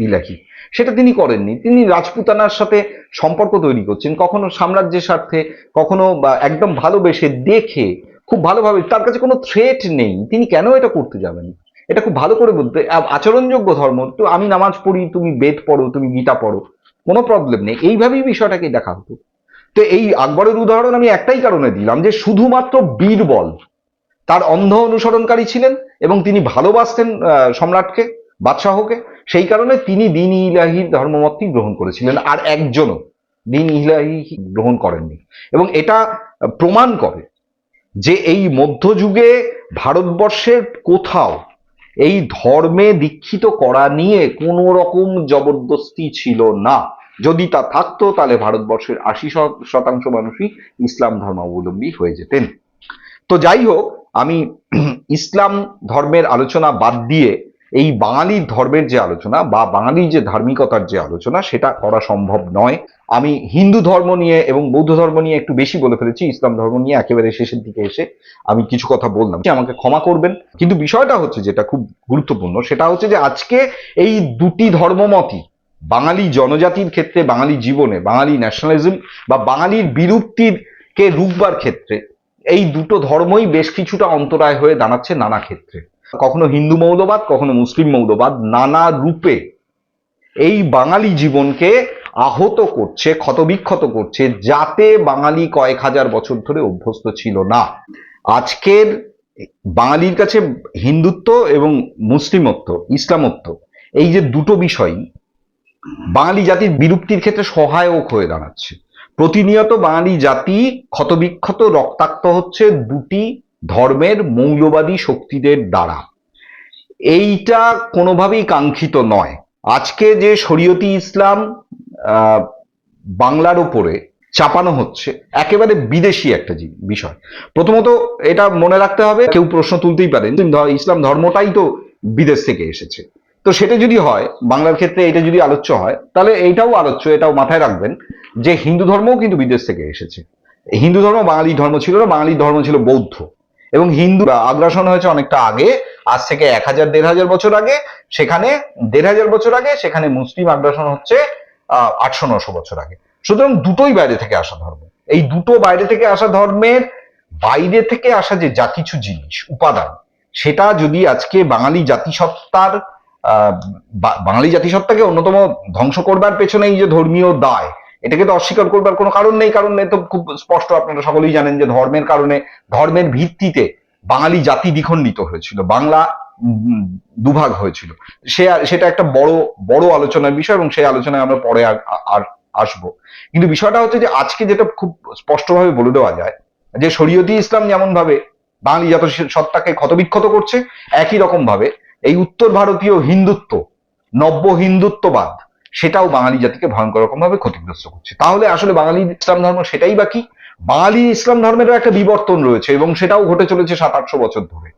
A: ইলাহি, সেটা তিনি করেননি। তিনি রাজপুতানার সাথে সম্পর্ক তৈরি করছেন, কখনো সাম্রাজ্যের স্বার্থে, কখনো একদম ভালোবেসে, দেখে খুব ভালোভাবে, তার কাছে কোনো থ্রেট নেই, তিনি কেন এটা করতে যাবেন, এটা খুব ভালো করে বলতে। আচরণযোগ্য ধর্ম, তো আমি নামাজ পড়ি, তুমি বেদ পড়ো, তুমি গীতা পড়ো, কোনো প্রবলেম নেই, এইভাবেই বিষয়টাকে দেখা হতো। তো এই আকবরের উদাহরণ আমি একটাই কারণে দিলাম, যে শুধুমাত্র বীরবল তার অন্ধ অনুসরণকারী ছিলেন এবং তিনি ভালোবাসতেন সম্রাটকে, বাদশাহকে, সেই কারণে তিনি দিন ইলাহির ধর্মমতটি গ্রহণ করেছিলেন, আর একজনও দিন ইলাহি গ্রহণ করেননি। এবং এটা প্রমাণ করে যে এই মধ্যযুগে ভারতবর্ষের কোথাও এই ধর্মে দীক্ষিত করা নিয়ে কোনো রকম জবরদস্তি ছিল না। যদি তা থাকতো তাহলে ভারতবর্ষের 80% মানুষই ইসলাম ধর্মাবলম্বী হয়ে যেতেন। তো যাই হোক, আমি ইসলাম ধর্মের আলোচনা বাদ দিয়ে এই বাঙালি ধর্মের যে আলোচনা বা বাঙালি যে ধার্মিকতার যে আলোচনা, সেটা করা সম্ভব নয়। আমি হিন্দু ধর্ম নিয়ে এবং বৌদ্ধ ধর্ম নিয়ে একটু বেশি বলে ফেলেছি, ইসলাম ধর্ম নিয়ে একেবারে শেষের দিকে এসে আমি কিছু কথা বললাম, আমাকে ক্ষমা করবেন। কিন্তু বিষয়টা হচ্ছে, যেটা খুব গুরুত্বপূর্ণ, সেটা হচ্ছে যে আজকে এই দুটি ধর্মমতই বাঙালি জনজাতির ক্ষেত্রে, বাঙালি জীবনে, বাঙালি ন্যাশনালিজম বা বাঙালির বিলুপ্তির কে রুখবার ক্ষেত্রে এই দুটো ধর্মই বেশ কিছুটা অন্তরায় হয়ে দাঁড়াচ্ছে নানা ক্ষেত্রে। কখনো হিন্দু মৌলবাদ, কখনো মুসলিম মৌলবাদ নানা রূপে এই বাঙালি জীবনকে আহত করছে, ক্ষতবিক্ষত করছে, যাতে বাঙালি কয়েক হাজার বছর ধরে অভ্যস্ত ছিল না। আজকের বাঙালির কাছে হিন্দুত্ব এবং মুসলিমত্ব, ইসলামত্ব, এই যে দুটো বিষয় বাঙালি জাতির বিলুপ্তির ক্ষেত্রে সহায়ক হয়ে দাঁড়াচ্ছে। প্রতিনিয়ত বাঙালি জাতি ক্ষতবিক্ষত, রক্তাক্ত হচ্ছে দুটি ধর্মের মৌলবাদী শক্তিদের দ্বারা। এইটা কোনোভাবেই কাঙ্ক্ষিত নয়। আজকে যে শরীয়তি ইসলাম বাংলার উপরে চাপানো হচ্ছে, একেবারে বিদেশি একটা বিষয়। প্রথমত এটা মনে রাখতে হবে, কেউ প্রশ্ন তুলতেই পারেন ইসলাম ধর্মটাই তো বিদেশ থেকে এসেছে, তো সেটা যদি হয়, বাংলার ক্ষেত্রে এটা যদি আলোচ্য হয়, তাহলে এইটাও আলোচ্য, এটাও মাথায় রাখবেন যে হিন্দু ধর্মও কিন্তু বিদেশ থেকে এসেছে। হিন্দু ধর্ম বাঙালির ধর্ম ছিল না, বাঙালির ধর্ম ছিল বৌদ্ধ, এবং হিন্দু আগ্রাসন হয়েছে অনেকটা আগে, আজ থেকে 1000-1500 বছর আগে। সেখানে 1500 বছর আগে, সেখানে মুসলিম আগ্রাসন হচ্ছে 800-900 বছর আগে। সুতরাং দুটোই বাইরে থেকে আসা ধর্ম। এই দুটো বাইরে থেকে আসা ধর্মের বাইরে থেকে আসা যে যা কিছু জিনিস, উপাদান, সেটা যদি আজকে বাঙালি জাতিসত্তার বাঙালি জাতিসত্তাকে অন্যতম ধ্বংস করবার পেছনে এই যে ধর্মীয় দায়, এটাকে তো অস্বীকার করবার কোনো কারণ নেই। কারণ তো খুব স্পষ্ট, আপনারা সকলেই জানেন যে ধর্মের কারণে, ধর্মের ভিত্তিতে বাঙালি জাতি দ্বিখণ্ডিত হয়েছিল, বাংলা দুভাগ হয়েছিল। সেটা একটা বড় আলোচনার বিষয়, এবং সেই আলোচনায় আমরা পরে আর আসবো। কিন্তু বিষয়টা হচ্ছে যে আজকে যেটা খুব স্পষ্টভাবে বলে দেওয়া যায়, যে শরীয়তি ইসলাম যেমন ভাবে বাঙালি জাতিসত্তাকে ক্ষতবিক্ষত করছে, একই রকম ভাবে এই উত্তর ভারতীয় হিন্দুত্ব, নব্য হিন্দুত্ববাদ, সেটাও বাঙালি জাতিকে ভয়ঙ্কর রকম ভাবে ক্ষতিগ্রস্ত করছে। তাহলে আসলে বাঙালি ইসলাম ধর্ম সেটাই বাকি। বাঙালি ইসলাম ধর্মেরও একটা বিবর্তন রয়েছে, এবং সেটাও ঘটে চলেছে 700-800 বছর ধরে।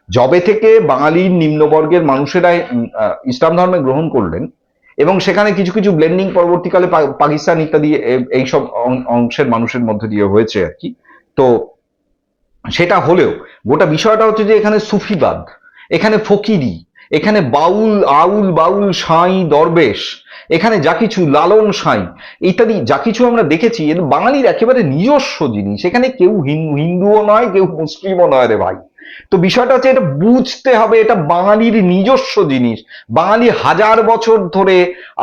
A: যবে থেকে বাঙালির নিম্নবর্গের মানুষেরা ইসলাম ধর্মে গ্রহণ করলেন, এবং সেখানে কিছু কিছু ব্লেন্ডিং পরবর্তীকালে পাকিস্তান ইত্যাদি এইসব অংশের মানুষের মধ্যে দিয়ে হয়েছে আর কি। তো সেটা হলেও গোটা বিষয়টা হচ্ছে যে এখানে সুফিবাদ, এখানে ফকিরি, এখানে আউল বাউল সাঁই দরবেশ, এখানে যা কিছু লালন সাঁই ইত্যাদি যা কিছু আমরা দেখেছি, বাঙালির একেবারে নিজস্ব জিনিস। এখানে কেউ হিন্দুও নয়, কেউ মুসলিমও নয় রে ভাই, তো বিষয়টা হচ্ছে এটা বুঝতে হবে, এটা বাঙালির নিজস্ব জিনিস। বাঙালি হাজার বছর ধরে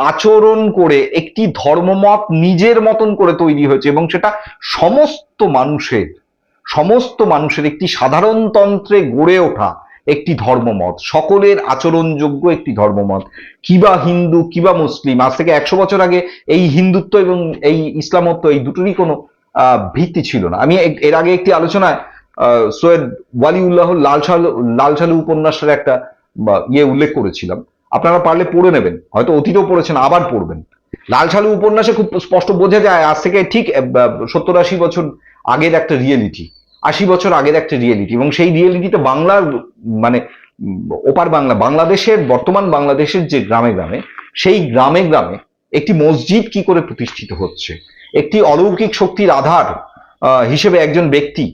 A: আচরণ করে একটি ধর্মমত নিজের মতন করে তৈরি হয়েছে, এবং সেটা সমস্ত মানুষের একটি সাধারণতন্ত্রে গড়ে ওঠা একটি ধর্মমত, সকলের আচরণযোগ্য একটি ধর্মমত। কিবা হিন্দু কিবা মুসলিম, আজ থেকে 100 বছর আগে এই হিন্দুত্ব এবং এই ইসলামত্ব এই দুটোরই কোনো ভিত্তি ছিল না। আমি এর আগে একটি আলোচনায় সৈয়দ ওয়ালিউল্লাহ লাল সালু উপন্যাসের একটা উল্লেখ করেছিলাম। আপনারা পারলে পড়ে নেবেন, হয়তো অতীতেও পড়েছেন, আবার পড়বেন। লাল সালু উপন্যাসে খুব স্পষ্ট বোঝা যায় আজ থেকে ঠিক 70-80 বছর আগের একটা রিয়েলিটি, 80 বছর আগের একটা রিয়েলিটি, এবং সেই রিয়েলিটিতে বাংলার মানে ওপার বাংলাদেশের বর্তমান বাংলাদেশের যে গ্রামে গ্রামে, সেই গ্রামে গ্রামে একটি মসজিদ কি করে প্রতিষ্ঠিত হচ্ছে, একটি অলৌকিক শক্তির আধার হিসেবে একজন ব্যক্তি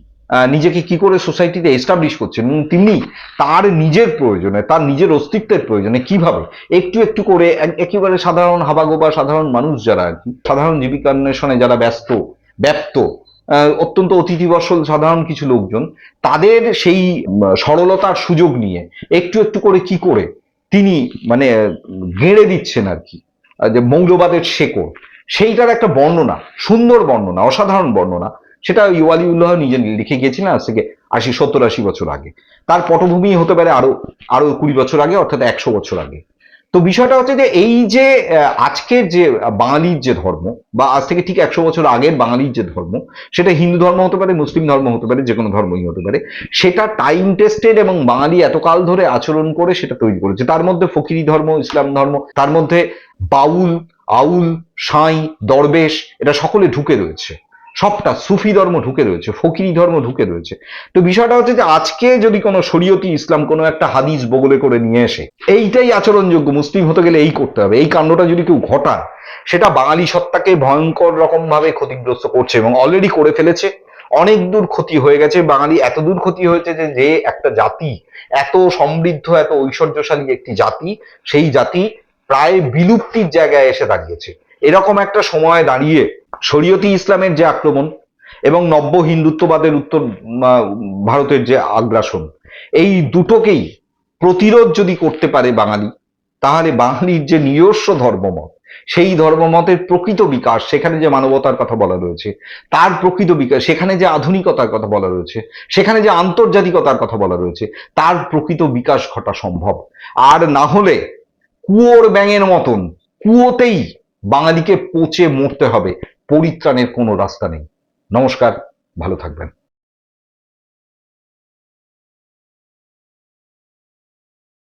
A: নিজেকে কি করে সোসাইটিতে এস্টাবলিশ করছেন, এবং তিনি তার নিজের প্রয়োজনে, তার নিজের অস্তিত্বের প্রয়োজনে কিভাবে একটু একটু করে একেবারে সাধারণ হাবাগোবা সাধারণ মানুষ যারা আর কি, সাধারণ জীবিকা অন্বেষণে যারা ব্যপ্ত, অত্যন্ত অতিথিবৎসল সাধারণ কিছু লোকজন, তাদের সেই সরলতার সুযোগ নিয়ে একটু একটু করে কি করে তিনি মানে গেড়ে দিচ্ছেন আর কি, যে মৌলবাদের শেকড়, সেইটার একটা বর্ণনা, সুন্দর বর্ণনা, অসাধারণ বর্ণনা, সেটা ওয়ালিউল্লাহ নিজে লিখে গিয়েছিলেন আজ থেকে 70-80 বছর আগে। তার পটভূমি হতে পারে আরো 20 বছর আগে, অর্থাৎ 100 বছর আগে। তো বিষয়টা হচ্ছে যে এই যে আজকের যে বাঙালির যে ধর্ম, বা আজ থেকে ঠিক 100 বছর আগের বাঙালির যে ধর্ম, সেটা হিন্দু ধর্ম হতে পারে, মুসলিম ধর্ম হতে পারে, যে কোনো ধর্মই হতে পারে, সেটা টাইম টেস্টেড, এবং বাঙালি এতকাল ধরে আচরণ করে সেটা তৈরি করেছে। তার মধ্যে ফকিরি ধর্ম, ইসলাম ধর্ম, তার মধ্যে বাউল, আউল, সাঁই, দরবেশ, এটা সকলে ঢুকে রয়েছে, সবটা সুফি ধর্ম ঢুকে রয়েছে, ফকিরি ধর্ম ঢুকে রয়েছে। তো বিষয়টা হচ্ছে যে আজকে যদি কোনো শরীয়তি ইসলাম কোনো একটা হাদিস বগলে করে নিয়ে এসে এইটাই আচরণযোগ্য, মুসলিম হতে গেলে এই করতে হবে, এই কাণ্ডটা যদি কেউ ঘটায়, সেটা বাঙালি সত্তাকে ভয়ঙ্কর রকম ভাবে ক্ষতিগ্রস্ত করছে, এবং অলরেডি করে ফেলেছে। অনেক দূর ক্ষতি হয়ে গেছে বাঙালি, এত দূর ক্ষতি হয়েছে যে একটা জাতি, এত সমৃদ্ধ এত ঐশ্বর্যশালী একটি জাতি, সেই জাতি প্রায় বিলুপ্তির জায়গায় এসে দাঁড়িয়েছে। এরকম একটা সময় দাঁড়িয়ে শরীয়তি ইসলামের যে আক্রমণ এবং নব্য হিন্দুত্ববাদের উত্তর ভারতের যে আগ্রাসন, এই দুটোকেই প্রতিরোধ যদি করতে পারে বাঙালি, তাহলে বাঙালির যে নিজস্ব ধর্মমত, সেই ধর্মমতের প্রকৃত বিকাশ, সেখানে যে মানবতার কথা বলা রয়েছে তার প্রকৃত বিকাশ, সেখানে যে আধুনিকতার কথা বলা রয়েছে, সেখানে যে আন্তর্জাতিকতার কথা বলা রয়েছে, তার প্রকৃত বিকাশ ঘটা সম্ভব। আর না হলে কুয়োর ব্যাঙের মতন কুয়োতেই বাঙালিকে পচে মরতে হবে, পরিত্রাণের কোনো রাস্তা নেই। নমস্কার, ভালো থাকবেন।